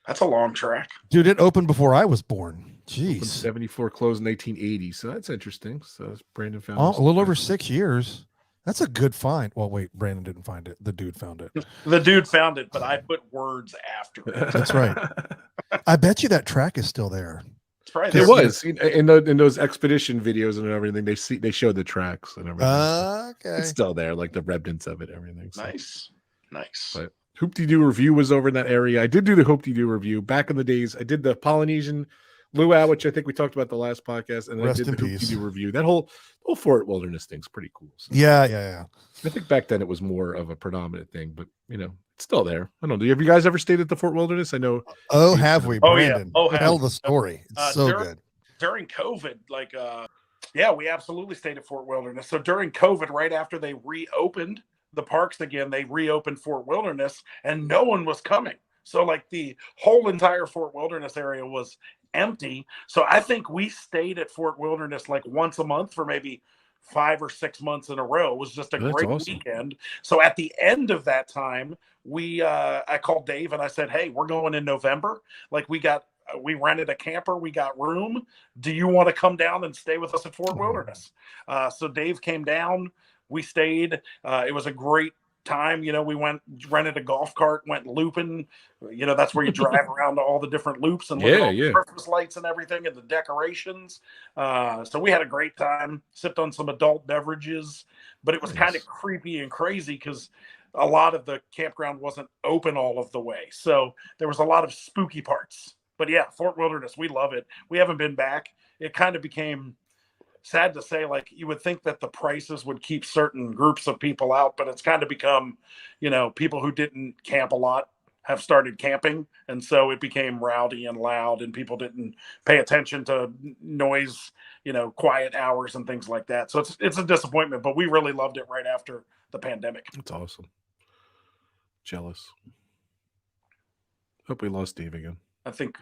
That's a long track. Dude, it opened before I was born. Opened Jeez. 74, closed in 1880. So that's interesting. So that's Brandon found Oh, this. a little over 6 years. That's a good find. Well, wait, Brandon didn't find it. The dude found it. The dude found it, but I put words after it. That's right. I bet you that track is still there. It's probably It there. was in those expedition videos and everything. They showed the tracks and everything. Okay. It's still there, like the remnants of it, everything. So. Nice. But Hoop-de-Doo review was over in that area. I did do the Hoop-de-Doo review back in the days. I did the Polynesian luau, which I think we talked about the last podcast, and Rest I did in the peace. Hoop-de-Doo review. That whole Fort Wilderness thing's pretty cool. So Yeah. I think back then it was more of a predominant thing, but it's still there. I don't know. Have you guys ever stayed at the Fort Wilderness? I know. Oh, have we, Oh, yeah. Brandon? Oh, have Tell we. the story. It's so good. During COVID, we absolutely stayed at Fort Wilderness. So during COVID, right after they reopened the parks again, they reopened Fort Wilderness and no one was coming. So like the whole entire Fort Wilderness area was empty. So I think we stayed at Fort Wilderness like once a month for maybe 5 or 6 months in a row. It was just a great weekend. So at the end of that time, I called Dave and I said, hey, we're going in November. Like we rented a camper, we got room. Do you want to come down and stay with us at Fort Wilderness? So Dave came down, we stayed. It was a great time. We rented a golf cart, went looping. That's where you drive around to all the different loops and look at all the Christmas lights and everything and the decorations. So we had a great time, sipped on some adult beverages, but it was kind of creepy and crazy because a lot of the campground wasn't open all of the way. So there was a lot of spooky parts. But yeah, Fort Wilderness, we love it. We haven't been back. It kind of became sad to say, like you would think that the prices would keep certain groups of people out, but it's kind of become, people who didn't camp a lot have started camping. And so it became rowdy and loud and people didn't pay attention to noise, quiet hours and things like that. So it's a disappointment, but we really loved it right after the pandemic. That's awesome. Jealous. Hope we lost Dave again. I think.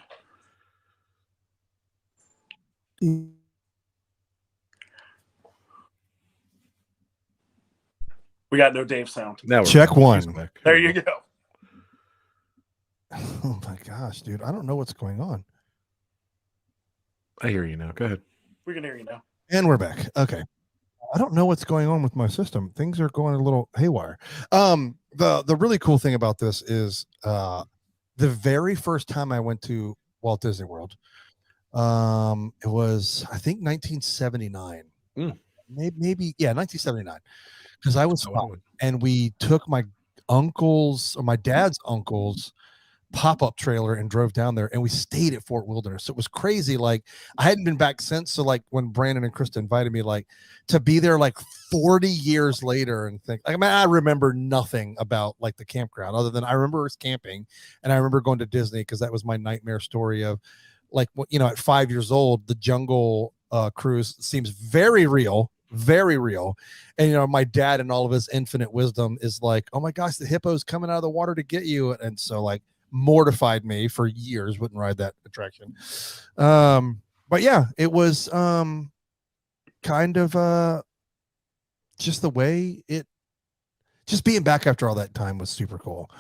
We got no Dave sound. Now Check one. There you go. Oh my gosh, dude. I don't know what's going on. I hear you now. Go ahead. We can hear you now. And we're back. Okay. I don't know what's going on with my system. Things are going a little haywire. The really cool thing about this is the very first time I went to Walt Disney World, it was I think 1979. Maybe 1979. Because I was 5, and we took my dad's uncle's pop-up trailer and drove down there, and we stayed at Fort Wilderness. So it was crazy. Like I hadn't been back since. So like when Brandon and Krista invited me, like to be there like 40 years later and think, I remember nothing about like the campground other than I remember us camping and I remember going to Disney because that was my nightmare story of like, at 5 years old, the jungle cruise seems very real. And my dad and all of his infinite wisdom is like, oh my gosh, the hippo's coming out of the water to get you. And so like mortified me for years, wouldn't ride that attraction. But yeah, it was kind of just the way just being back after all that time was super cool.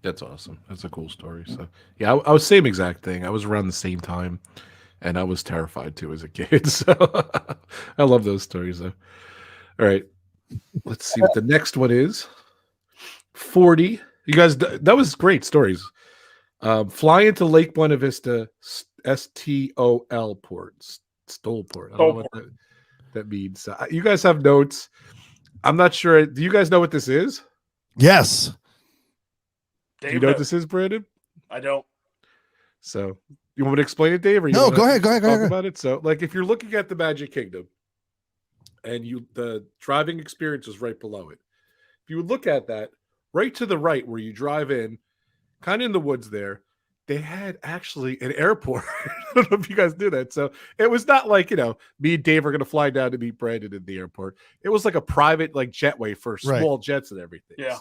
That's awesome. That's a cool story. So yeah, I was same exact thing. I was around the same time. And I was terrified too as a kid. So I love those stories though. All right. Let's see what the next one is. 40. You guys, that was great stories. Fly into Lake Buena Vista STOL port. Stole port. I don't know what that means. You guys have notes. I'm not sure. Do you guys know what this is? Yes. Do you know what this is, Brandon? I don't. So you want me to explain it, Dave? Or No, go ahead. Talk about it. So, like, if you're looking at the Magic Kingdom, and the driving experience is right below it. If you would look at that, right to the right where you drive in, kind of in the woods there, they had actually an airport. I don't know if you guys knew that. So it was not like, me and Dave are going to fly down to meet Brandon in the airport. It was like a private like jetway for small jets and everything. Yeah.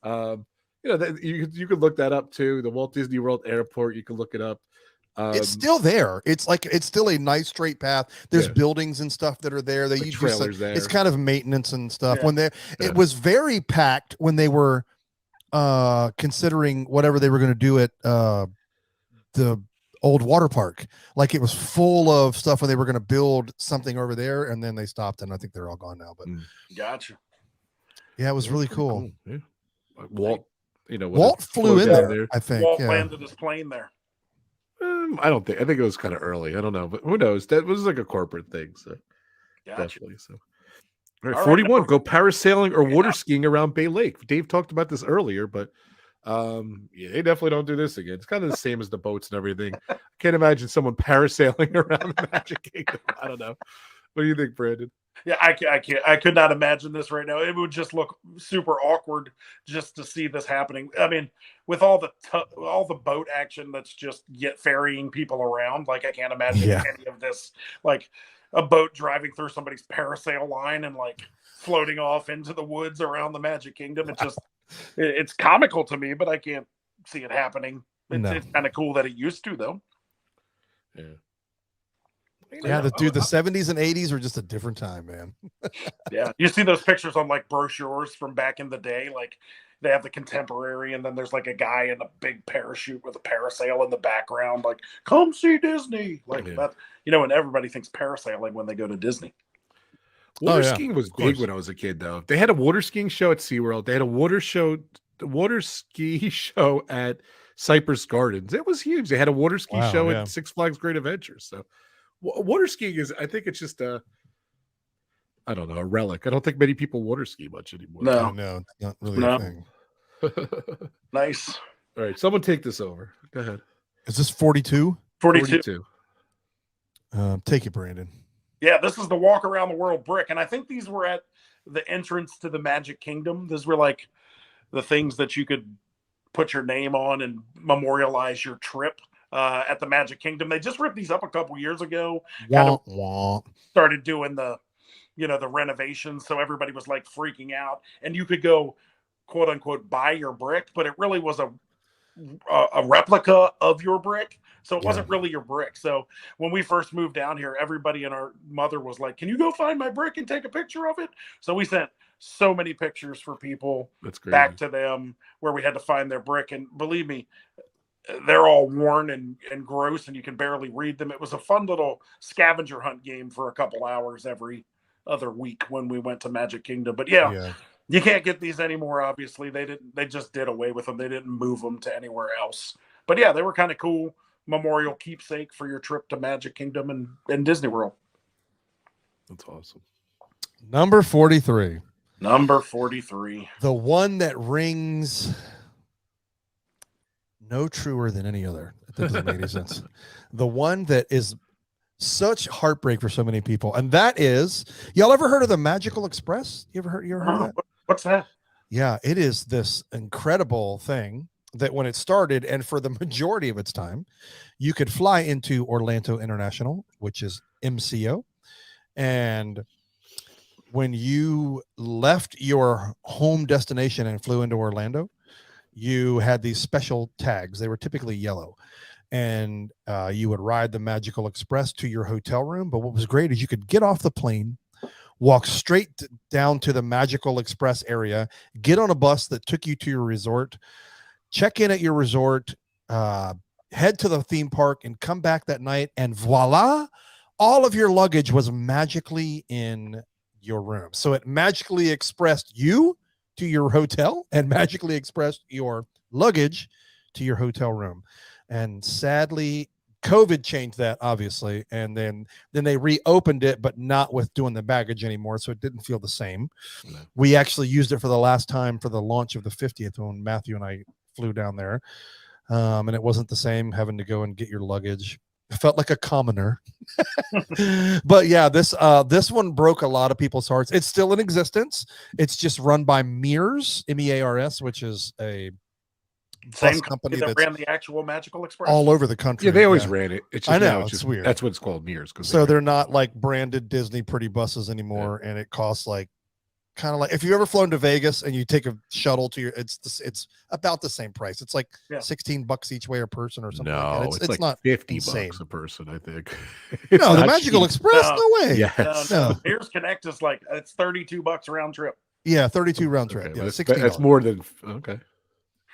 So, you could look that up too. The Walt Disney World Airport. You can look it up. It's still there. It's still a nice straight path. There's buildings and stuff that are there. They use trailers there. It's kind of maintenance and stuff. Yeah. It was very packed when they were considering whatever they were going to do at the old water park. Like it was full of stuff when they were going to build something over there, and then they stopped, and I think they're all gone now. But gotcha. Yeah, it was really cool. Yeah. Walt, Walt flew in there. I think Walt landed his plane there. I think it was kind of early. I don't know, but who knows? That was like a corporate thing. So Gotcha. definitely. So all right, 41. Go parasailing or water skiing around Bay Lake. Dave talked about this earlier, but they definitely don't do this again. It's kind of the same as the boats and everything. I can't imagine someone parasailing around the Magic Kingdom. I don't know. What do you think, Brandon? Yeah, I can't. I could not imagine this right now. It would just look super awkward just to see this happening. I mean, with all the boat action that's just ferrying people around, like I can't imagine any of this. Like a boat driving through somebody's parasail line and like floating off into the woods around the Magic Kingdom. It's comical to me, but I can't see it happening. It's kind of cool that it used to, though. Yeah. Yeah, the 70s and 80s were just a different time, man. Yeah, you see those pictures on like brochures from back in the day, like they have the contemporary, and then there's like a guy in a big parachute with a parasail in the background, like "Come see Disney," like that. And everybody thinks parasailing when they go to Disney. Water skiing was big when I was a kid, though. They had a water skiing show at SeaWorld. They had a water ski show at Cypress Gardens. It was huge. They had a water ski show at Six Flags Great Adventures. So water skiing I think it's just a relic. I don't think many people water ski much anymore. No, it's not really a thing. Nice. All right, someone take this over. Go ahead. Is this 42? 42. Take it, Brandon. Yeah, this is the Walk Around the World brick, and I think these were at the entrance to the Magic Kingdom. These were like the things that you could put your name on and memorialize your trip at the Magic Kingdom. They just ripped these up a couple years ago. Started doing the renovations, so everybody was like freaking out, and you could go, quote unquote, buy your brick, but it really was a replica of your brick. So it wasn't really your brick. So when we first moved down here, everybody and our mother was like, "Can you go find my brick and take a picture of it?" So we sent so many pictures for people back to them where we had to find their brick. And believe me, they're all worn and gross, and you can barely read them. It was a fun little scavenger hunt game for a couple hours every other week when we went to Magic Kingdom. But you can't get these anymore. Obviously, they just did away with them. They didn't move them to anywhere else. But yeah, they were kind of cool memorial keepsake for your trip to Magic Kingdom and Disney World. That's awesome. Number 43. The one that rings no truer than any other. That doesn't make any sense. The one that is such heartbreak for so many people, and that is, y'all ever heard of the Magical Express? You ever heard of that? What's that? Yeah, it is this incredible thing that when it started, and for the majority of its time, you could fly into Orlando International, which is MCO, and when you left your home destination and flew into Orlando, you had these special tags. They were typically yellow, and you would ride the Magical Express to your hotel room. But what was great is you could get off the plane, walk straight down to the Magical Express area, get on a bus that took you to your resort, check in at your resort, head to the theme park, and come back that night, and voila, all of your luggage was magically in your room. So it magically expressed you to your hotel and magically expressed your luggage to your hotel room. And sadly, COVID changed that, obviously, and then they reopened it, but not with doing the baggage anymore, so it didn't feel the same. No. We actually used it for the last time for the launch of the 50th when Matthew and I flew down there, and it wasn't the same having to go and get your luggage. It felt like a commoner. But yeah, this one broke a lot of people's hearts. It's still in existence. It's just run by Mears, MEARS, which is a bus company that that's ran the actual Magical Express all over the country. Yeah, they always ran it. It's just I know, now it's weird. That's what it's called, Mears. So they're not like branded Disney pretty buses anymore, and it costs like kind of like if you ever flown to Vegas and you take a shuttle to your, it's about the same price. It's like $16 each way a person or something. No, like that. It's like not $50 a person, I think. No, the Magical Express, no way. Yes. No. Mears Connect is like it's $32 round trip. Yeah, 32 round trip. Okay, yeah, $16. That's more than okay.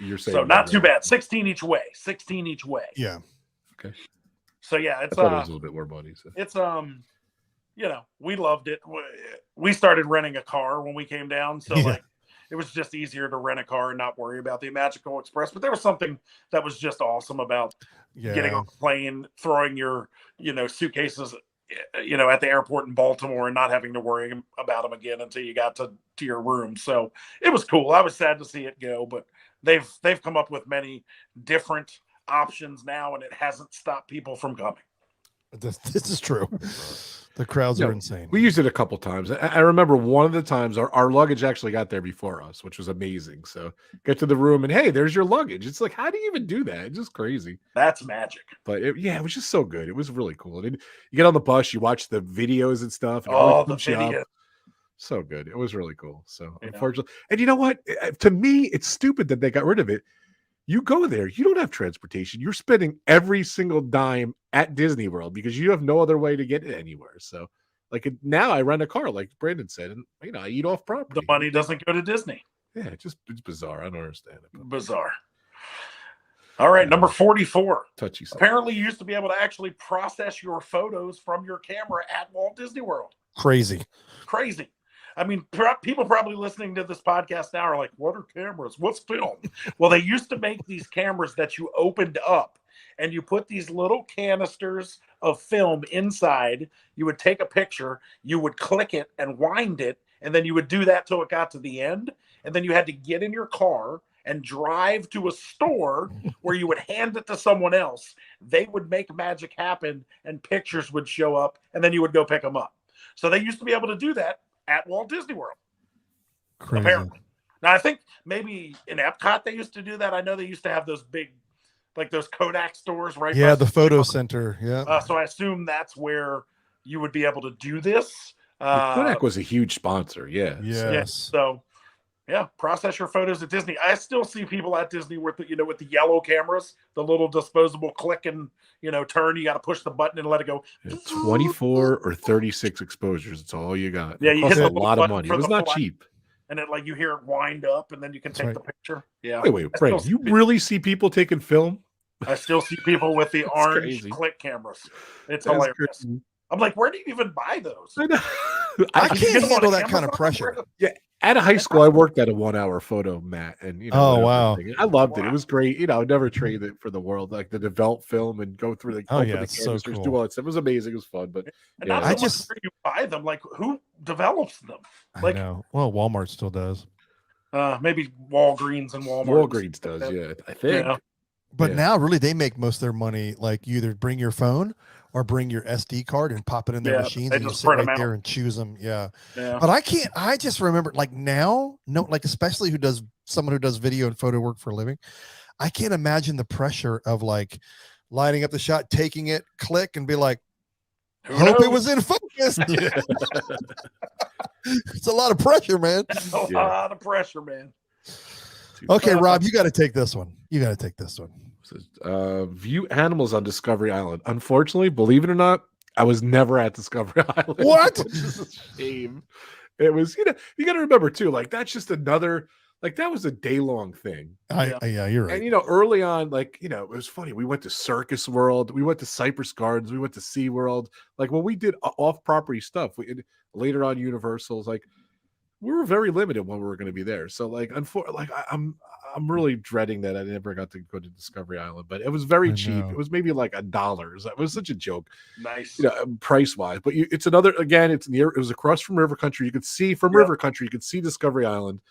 You're saying so not too bad. 16 each way. 16 each way. Yeah. Okay. So yeah, it's I thought it was a little bit more money. So. It's you know, we loved it. We started renting a car when we came down, so like it was just easier to rent a car and not worry about the Magical Express. But there was something that was just awesome about getting on the plane, throwing your suitcases at the airport in Baltimore and not having to worry about them again until you got to your room. So it was cool. I was sad to see it go, but they've come up with many different options now, and it hasn't stopped people from coming. This is true. The crowds are insane. We used it a couple times. I remember one of the times our luggage actually got there before us, which was amazing. So get to the room and hey, there's your luggage. It's like, how do you even do that? It's just crazy. That's magic. But it was just so good. It was really cool. And you get on the bus, you watch the videos and stuff. And the video. So good. It was really cool. So unfortunately, and you know what? To me, it's stupid that they got rid of it. You go there, you don't have transportation. You're spending every single dime at Disney World because you have no other way to get it anywhere. So, like now, I rent a car, like Brandon said, and I eat off property. The money doesn't go to Disney. Yeah, it's bizarre. I don't understand it. Bizarre. All right, number 44. Touchy stuff. Apparently, you used to be able to actually process your photos from your camera at Walt Disney World. Crazy. I mean, people probably listening to this podcast now are like, what are cameras? What's film? Well, they used to make these cameras that you opened up and you put these little canisters of film inside. You would take a picture, you would click it and wind it, and then you would do that till it got to the end. And then you had to get in your car and drive to a store where you would hand it to someone else. They would make magic happen and pictures would show up, and then you would go pick them up. So they used to be able to do that at Walt Disney World. Crazy. Apparently. Now, I think maybe in Epcot they used to do that. I know they used to have those big, like those Kodak stores, right? Yeah, the photo center. Yeah. So I assume that's where you would be able to do this. Kodak was a huge sponsor. Yeah. Yes. So, process your photos at Disney. I still see people at Disney with the yellow cameras, the little disposable click and turn. You got to push the button and let it go. 24 or 36 exposures. It's all you got. Yeah, it you costs hit a lot of money. It was not cheap. And then you hear it wind up, and then you can take the picture. Yeah. Wait, Brent, you really see people taking film? I still see people with the orange click cameras. It's hilarious. Crazy. I'm like, where do you even buy those? I can't handle that kind of pressure. Yeah. Out of high school, I worked at a 1-hour photo mat, and wow, I loved it. It was great. I'd never trade it for the world, like the develop film and go through the so cool. Do all that stuff. It was amazing. It was fun, but I just where you buy them. Like, who develops them? Like, I know. Well, Walmart still does. Maybe Walgreens and Walmart. Walgreens does, yeah. I think. Yeah. But now, really, they make most of their money. Like, you either bring your phone or bring your SD card and pop it in their machines, and you sit right there and choose them. Yeah. But I can't. I just remember, like now, like especially someone who does video and photo work for a living. I can't imagine the pressure of like lining up the shot, taking it, click, and be like, hope it was in focus. It's a lot of pressure, man. A lot of pressure, man. Okay, Rob, you got to take this one. View animals on Discovery Island. Unfortunately, believe it or not, I was never at Discovery Island. What? Which is a shame. It was, you got to remember too, like that's just another, like that was a day-long thing. Yeah, you're right. And early on, like it was funny. We went to Circus World, we went to Cypress Gardens, we went to Sea World. Like when we did off-property stuff, later on Universal's, like we were very limited when we were going to be there. So like, I'm really dreading that I never got to go to Discovery Island, but it was very cheap. It was maybe like $1. It was such a joke. Nice. Price wise, but it's another, again, it was across from River Country. You could see from River Country, you could see Discovery Island.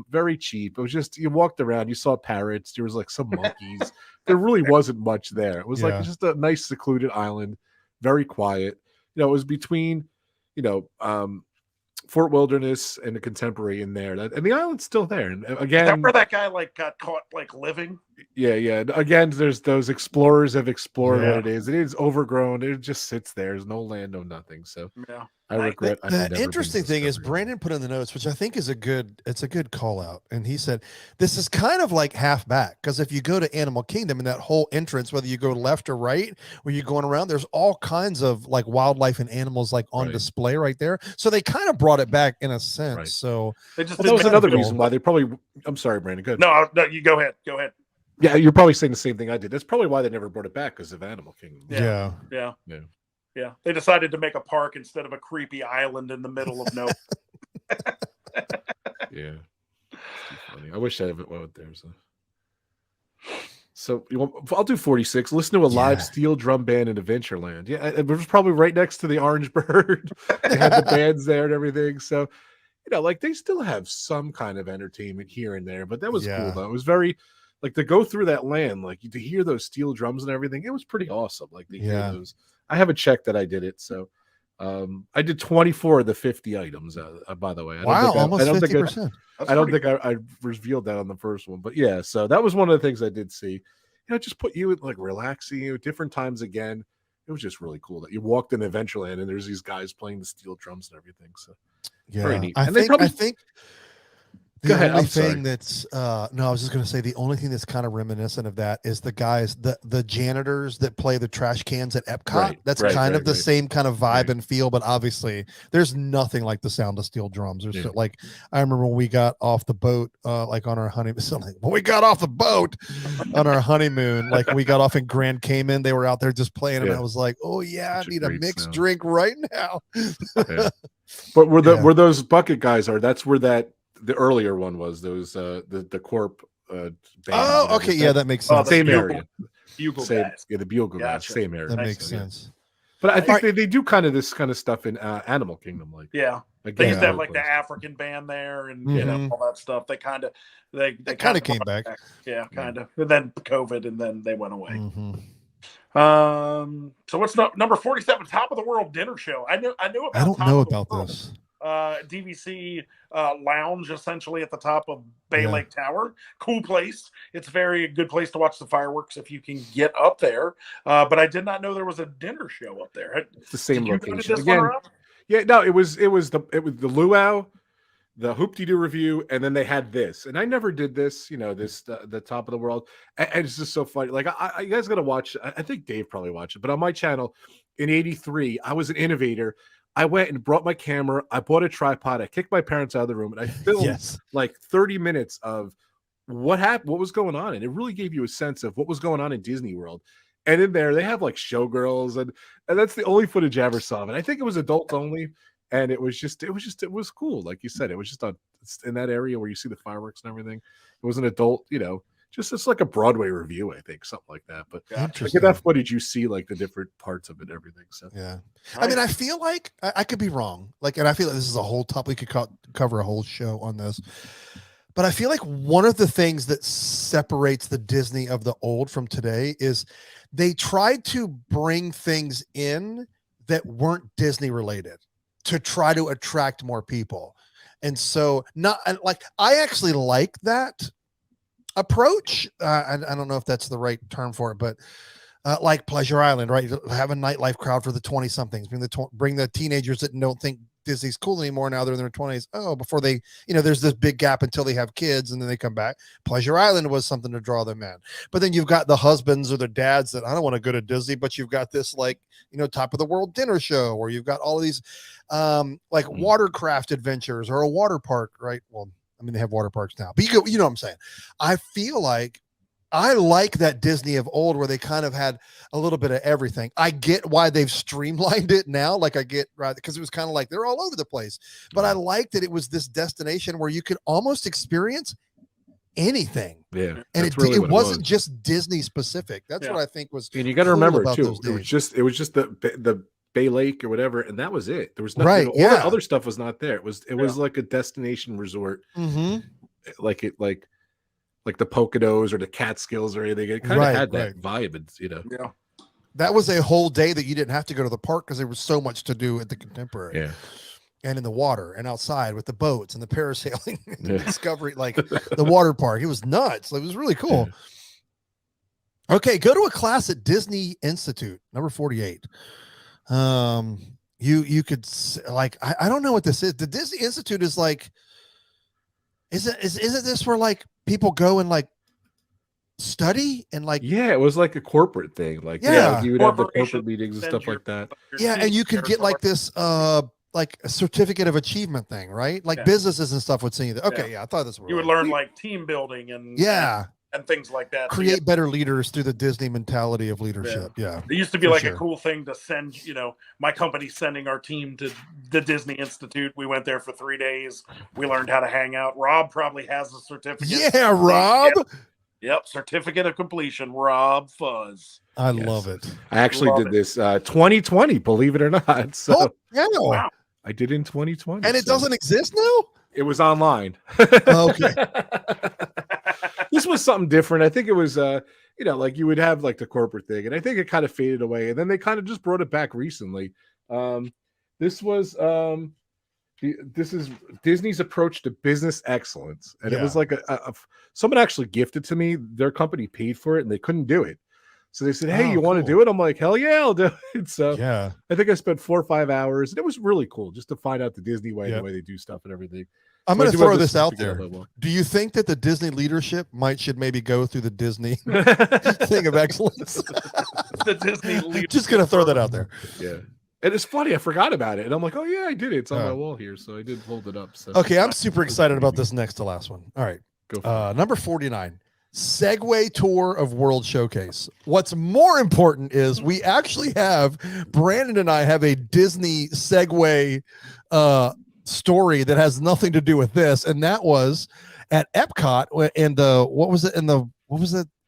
Very cheap. It was just, you walked around, you saw parrots. There was like some monkeys. There really wasn't much there. It was like just a nice secluded island, very quiet. It was between, Fort Wilderness and the Contemporary in there, and the island's still there. And again, is that where that guy like got caught like living? Yeah. Again, there's those explorers have explored what it is. It is overgrown. It just sits there. There's no land, no nothing. So yeah, I regret. The interesting thing is Brandon put in the notes, which I think is a good call out. And he said, this is kind of like half back. Because if you go to Animal Kingdom and that whole entrance, whether you go left or right, where you're going around, there's all kinds of like wildlife and animals like on display right there. So they kind of brought it back in a sense. Right. So that was another reason why they probably, I'm sorry, Brandon, go ahead. No, you go ahead. Yeah, you're probably saying the same thing I did. That's probably why they never brought it back, because of Animal Kingdom. Yeah. They decided to make a park instead of a creepy island in the middle of nowhere. Yeah. It's too funny. I wish I went there. So I'll do 46. Listen to a live steel drum band in Adventureland. Yeah, it was probably right next to the Orange Bird. They had the bands there and everything. So, like they still have some kind of entertainment here and there, but that was cool though. It was very like to go through that land, like to hear those steel drums and everything. It was pretty awesome. Like to hear those. I have a check that I did it. So I did 24 of the 50 items, by the way. Almost 50%. I don't think I revealed that on the first one, but yeah, so that was one of the things I did see. Just put you like relaxing, different times again. It was just really cool that you walked in Adventureland and there's these guys playing the steel drums and everything. So very neat. I think Go ahead. Only thing that's I was just going to say the only thing that's kind of reminiscent of that is the guys, the janitors that play the trash cans at Epcot. That's kind of the same kind of vibe and feel, but obviously there's nothing like the sound of steel drums. There's like I remember when we got off the boat, like on our honeymoon. When we got off the boat on our honeymoon, like we got off in Grand Cayman, they were out there just playing, and I was like, oh yeah, I need a mixed drink right now. But were those bucket guys that's where the earlier one was those the corp band. That makes sense. Same area. Bugle guys. The bugle guys, same area. That makes sense. But I think they do kind of this kind of stuff in Animal Kingdom, like they used to have like the African band there and all that stuff. They kind of came back. Kind of. And then COVID, and then they went away. So what's number 47? Top of the World Dinner Show. I don't know about this. DVC lounge essentially at the top of Bay Lake Tower. Cool place. It's a very good place to watch the fireworks if you can get up there. But I did not know there was a dinner show up there. It's the same location again. Yeah, no, it was the luau, the Hoop-Dee-Doo review, and then they had this. And I never did this, the Top of the World. And it's just so funny. Like you guys got to watch. I think Dave probably watched it, but on my channel in '83, I was an innovator. I went and brought my camera. I bought a tripod. I kicked my parents out of the room, and I filmed like 30 minutes of what happened, what was going on, and it really gave you a sense of what was going on in Disney World. And in there, they have like showgirls, and that's the only footage I ever saw. And I think it was adults only, and it was cool, like you said. It was just in that area where you see the fireworks and everything. It was an adult, it's like a Broadway review, I think, something like that. But like in that footage, you see like the different parts of it and everything. So I mean, I feel like I could be wrong. Like, and I feel like this is a whole topic. We could cover a whole show on this. But I feel like one of the things that separates the Disney of the old from today is they tried to bring things in that weren't Disney related to try to attract more people. And so I actually like that approach. I don't know if that's the right term for it, but like Pleasure Island, right? Have a nightlife crowd for the 20 somethings, bring the teenagers that don't think Disney's cool anymore. Now they're in their 20s. Before they, there's this big gap until they have kids and then they come back. Pleasure Island was something to draw them in. But then you've got the husbands or the dads that I don't want to go to Disney, but you've got this Top of the World dinner show, or you've got all of these watercraft adventures or a water park, right? Well, I mean, they have water parks now, but you know what I'm saying? I feel like I like that Disney of old where they kind of had a little bit of everything. I get why they've streamlined it now. Like I get, right, because it was kind of like they're all over the place, but I like that it was this destination where you could almost experience anything. Yeah. And it wasn't just Disney specific. That's what I think was. And you got to remember too, it was just the Bay Lake or whatever, and that was it. There was nothing. Right, all the other stuff was not there. It was like a destination resort, like the Poconos or the Catskills or anything. It kind of had that vibe, and that was a whole day that you didn't have to go to the park because there was so much to do at the Contemporary. Yeah, and in the water and outside with the boats and the parasailing and the Discovery, like the water park. It was nuts. It was really cool. Okay, go to a class at Disney Institute, number 48. You could like I don't know what this is. The Disney Institute is like, isn't this where like people go and like study and like it was like a corporate thing. Like like you would have the corporate meetings and stuff like that. Yeah, and you could get like this like a certificate of achievement thing, right? Like businesses and stuff would see that. Okay, I thought this was you would learn like team building and and things like that. Create better leaders through the Disney mentality of leadership. Yeah. It used to be like a cool thing to send, my company sending our team to the Disney Institute. We went there for 3 days. We learned how to hang out. Rob probably has a certificate. Yeah, Rob. Yep. Certificate of completion, RobFuz. I love it. I actually did this 2020, believe it or not. So wow. I did in 2020. And it doesn't exist now? It was online. Okay. This was something different. I think it was like you would have like the corporate thing, and I think it kind of faded away, and then they kind of just brought it back recently. This was this is Disney's approach to business excellence, and it was like someone actually gifted to me. Their company paid for it, and they couldn't do it, so they said, "Hey, you want to do it?" I'm like, "Hell yeah, I'll do it." So I think I spent 4 or 5 hours, and it was really cool just to find out the Disney way, the way they do stuff and everything. I'm going to throw this out there. Do you think that the Disney leadership should maybe go through the Disney thing of excellence? The Disney leadership. Just going to throw that out there. Yeah. And it's funny, I forgot about it. And I'm like, oh, yeah, I did it. It's on my wall here. So I did hold it up. So. Okay, I'm super excited about this next to last one. All right. Go for it. Number 49. Segway tour of World Showcase. What's more important is we actually have, Brandon and I have a Disney Segway story that has nothing to do with this, and that was at Epcot in the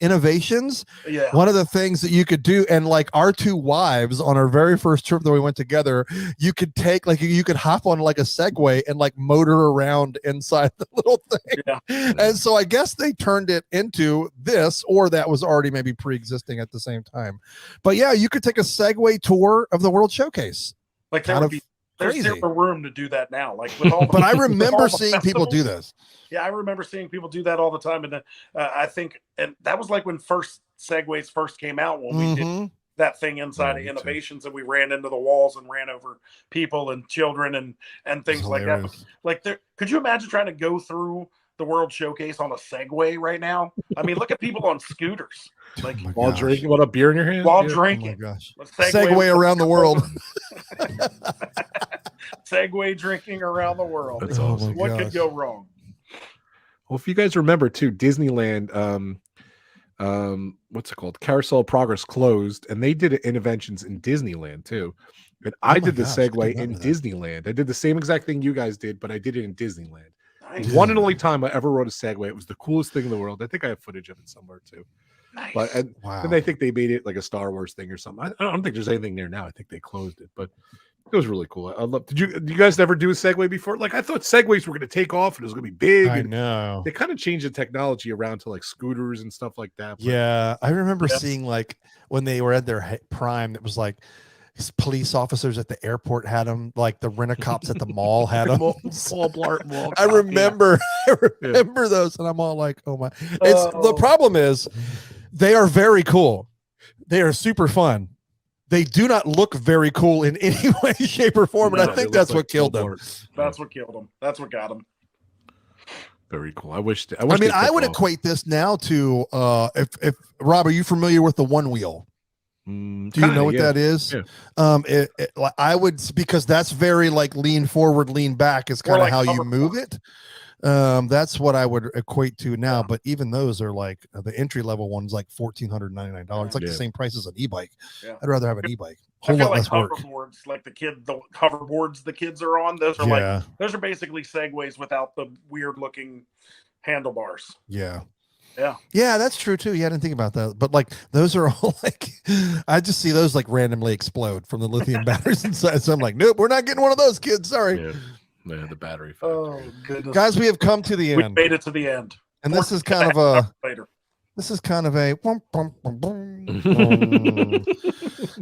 Innovations. One of the things that you could do, and like our two wives on our very first trip that we went together, you could take you could hop on like a Segway and like motor around inside the little thing. And so I guess they turned it into this, or that was already maybe pre-existing at the same time. But yeah, you could take a Segway tour of the World Showcase. Like that would be there's zero room to do Segways, like with all. But I remember seeing people do this. Yeah, I remember seeing people do that all the time, and I think, and that was like when Segways first came out, when we did that thing inside of Innovations, and we ran into the walls and ran over people and children and things like that. But, like, could you imagine trying to go through the World Showcase on a Segway right now? I mean, look at people on scooters, like while drinking, what, a beer in your hand, while drinking. Oh my gosh! Segway around the world. Segway drinking around the world. That's awesome. What could go wrong? Well, if you guys remember too, Disneyland, what's it called? Carousel of Progress closed, and they did Interventions in Disneyland too. And I did the Segway in Disneyland. I did the same exact thing you guys did, but I did it in Disneyland. Nice. One and only time I ever rode a Segway. It was the coolest thing in the world. I think I have footage of it somewhere too. Nice. But then I think they made it like a Star Wars thing or something. I don't think there's anything there now. I think they closed it, but it was really cool. I love. Did you guys never do a Segway before? Like, I thought Segways were going to take off and it was going to be big. I know. They kind of changed the technology around to like scooters and stuff like that. But, yeah, I remember seeing like when they were at their prime, it was like police officers at the airport had them, like the rent-a-cops at the mall had them. I remember those, and I'm all like, oh my! The problem is they are very cool. They are super fun. They do not look very cool in any way, shape, or form, and I think that's what killed them. That's what killed them. That's what got them. Very cool. I mean, I would equate this now to if Rob, are you familiar with the one wheel? Do you know what that is? Yeah. I would, because that's very like lean forward, lean back is kind of like how you move it. That's what I would equate to now. But even those are like the entry level ones, like $1,499. It's like the same price as an e-bike. I'd rather have an e-bike. I feel like hoverboards, like the hoverboards the kids are on. Those are those are basically Segways without the weird looking handlebars. Yeah, that's true too. Yeah, I didn't think about that. But like those are all like, I just see those like randomly explode from the lithium batteries inside. So I'm like, nope, we're not getting one of those, kids. Sorry. Yeah, the battery. Oh goodness, guys, we have come to the end. We made it to the end, and this is kind of a.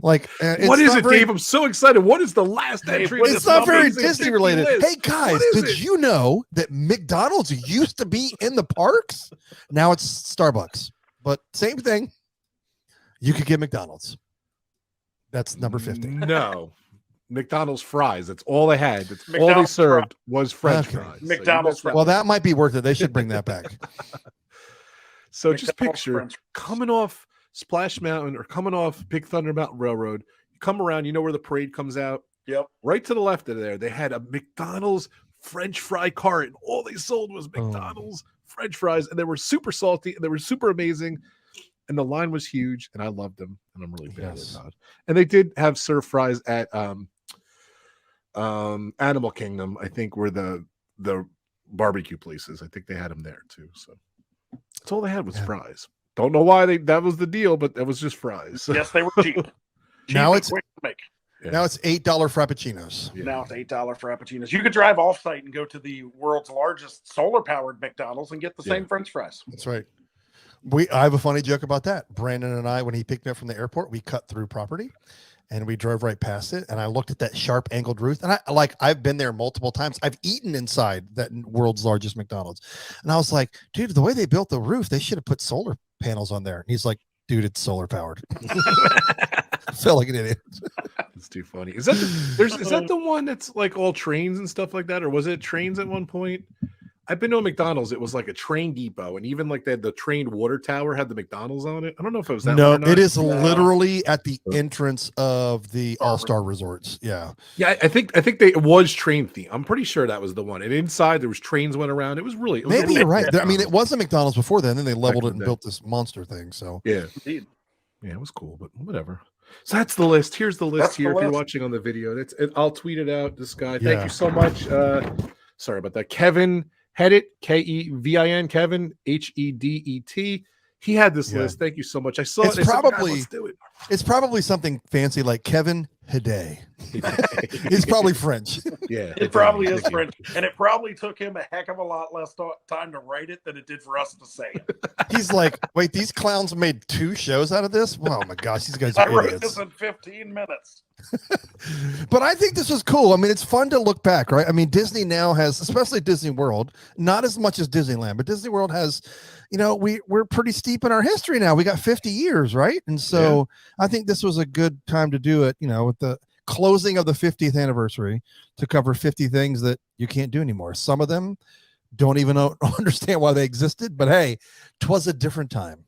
Like, what is it, Dave? I'm so excited. What is the last entry? It's not very Disney related. List? Hey guys, did you know that McDonald's used to be in the parks? Now it's Starbucks, but same thing. You could get McDonald's. That's number 50. No. McDonald's fries. That's all they had. That's all they served was French fries. McDonald's fries. Well, that might be worth it. They should bring that back. So just picture coming off Splash Mountain or coming off Big Thunder Mountain Railroad. You come around, you know where the parade comes out? Yep. Right to the left of there, they had a McDonald's French fry cart, and all they sold was McDonald's French fries, and they were super salty, and they were super amazing, and the line was huge, and I loved them, and I'm really bad at God. And they did have surf fries at Animal Kingdom, I think, were the barbecue places. I think they had them there too. So that's all they had was fries. Don't know why that was the deal, but that was just fries. Yes, they were cheap. Now it's quick to make. Now it's $8 frappuccinos. Yeah. Now it's $8 frappuccinos. You could drive off-site and go to the world's largest solar-powered McDonald's and get the same French fries. That's right. I have a funny joke about that. Brandon and I, when he picked me up from the airport, we cut through property and we drove right past it. And I looked at that sharp angled roof, and I've been there multiple times. I've eaten inside that world's largest McDonald's. And I was like, dude, the way they built the roof, they should have put solar panels on there. And he's like, dude, it's solar powered. I felt like an idiot. It's too funny. Is that the one that's like all trains and stuff like that? Or was it trains at one point? I've been to a McDonald's. It was like a train depot, and even like the train water tower had the McDonald's on it. I don't know if it was that. No, one or not. it is literally at the entrance of the All-Star Resorts. Yeah, yeah. I think it was train theme. I'm pretty sure that was the one. And inside there was trains went around. It was really maybe you're right. I mean, it was a McDonald's before then. Then they leveled it and day. built this monster thing. So yeah, it was cool, but whatever. So that's the list. Here's the list here. If you're watching on the video, I'll tweet it out. This guy. Thank you so much. Sorry about that, Kevin. Headit, Kevin, Kevin, Hedet. He had this list. Thank you so much. I saw it's it. Probably, let's do it. It's probably something fancy like Kevin Hedet. He's probably French. Yeah, it probably is French, and it probably took him a heck of a lot less time to write it than it did for us to say it. He's like, wait, these clowns made 2 shows out of this? Oh my gosh, these guys I are wrote idiots. this in 15 minutes. But I think this was cool. I mean, it's fun to look back, right? I mean, Disney now has, especially Disney World, not as much as Disneyland, but Disney World has, we're pretty steep in our history now. We got 50 years, right? And so I think this was a good time to do it, with the closing of the 50th anniversary to cover 50 things that you can't do anymore. Some of them don't even understand why they existed, but hey, 'twas a different time.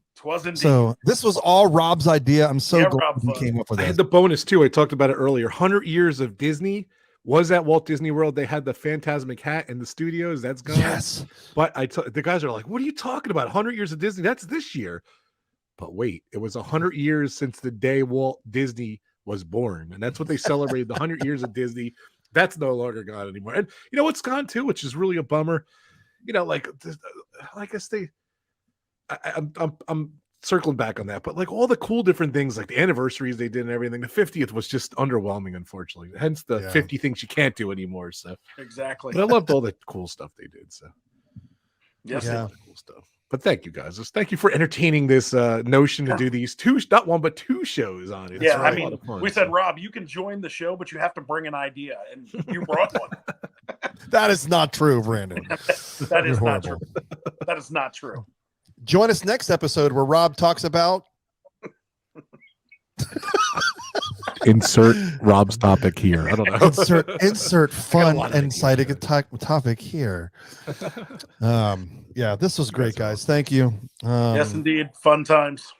So this was all Rob's idea. I'm so glad he came up with it. I had the bonus too. I talked about it earlier. 100 years of Disney was at Walt Disney World. They had the Phantasmic hat in the studios. That's gone. Yes. But the guys are like, what are you talking about? 100 years of Disney? That's this year. But wait, it was 100 years since the day Walt Disney was born. And that's what they celebrated, the 100 years of Disney. That's no longer gone anymore. And you know what's gone too, which is really a bummer. I guess I'm circling back on that, but like all the cool different things, like the anniversaries they did and everything, the 50th was just underwhelming, unfortunately. Hence the 50 things you can't do anymore. So exactly. But I loved all the cool stuff they did. So yes, cool stuff. But thank you guys. Thank you for entertaining this notion to do these 2, not 1, but 2 shows on it. Yeah, I mean, we said, Rob, you can join the show, but you have to bring an idea, and you brought one. That is not true, Brandon. That is not true. That is not true. Join us next episode where Rob talks about insert Rob's topic here. I don't know. Insert fun and citing topic here. This was great, guys. Thank you. Yes, indeed. Fun times.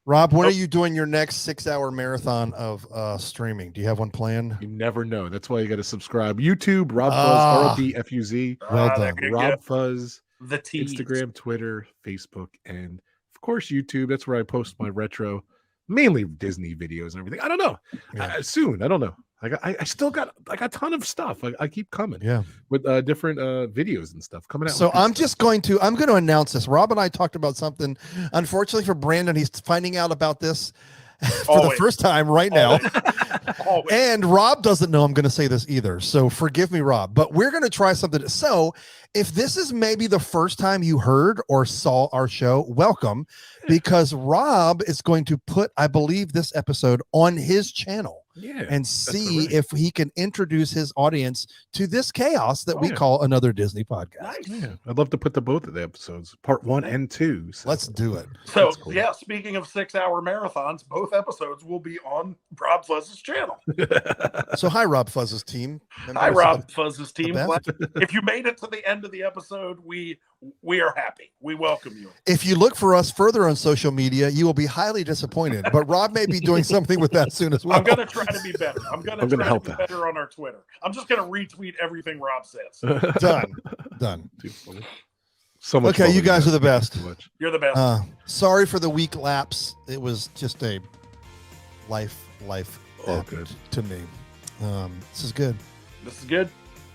Rob, when are you doing your next 6-hour marathon of streaming? Do you have one planned? You never know. That's why you got to subscribe. YouTube, RobFuz, RobFuz. Well done. RobFuz. The tease. Instagram, Twitter, Facebook, and of course YouTube. That's where I post my retro, mainly Disney videos and everything. I don't know. Soon, I don't know. I still got a ton of stuff. I keep coming. With different videos and stuff coming out. So I'm going to announce this. Rob and I talked about something. Unfortunately for Brandon, he's finding out about this for the first time right now. Always. And Rob doesn't know I'm going to say this either. So forgive me, Rob, but we're going to try something. So if this is maybe the first time you heard or saw our show, welcome, because Rob is going to put, I believe, this episode on his channel. And see if he can introduce his audience to this chaos that we call Another Disney Podcast. Nice. Yeah, I'd love to put both of the episodes, part 1 and 2. So. Let's do it. So, yeah, speaking of 6-hour marathons, both episodes will be on RobFuz's channel. So, hi, RobFuz's team. Hi, RobFuz's team. If you made it to the end of the episode, we are happy. We welcome you. If you look for us further on social media, you will be highly disappointed. But Rob may be doing something with that soon as well. I'm going to try to be better. I'm going to try to be better on our Twitter. I'm just going to retweet everything Rob says. Done. Too funny. So much. Okay, you guys are the best. You're the best. Sorry for the week lapse. It was just a life good to me. This is good. This is good.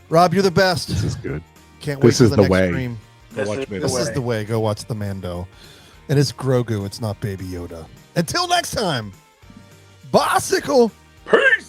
Rob, you're the best. This is good. Can't wait for the next stream. This is the way. Go watch the Mando. And it's Grogu. It's not Baby Yoda. Until next time. Bicycle. Peace.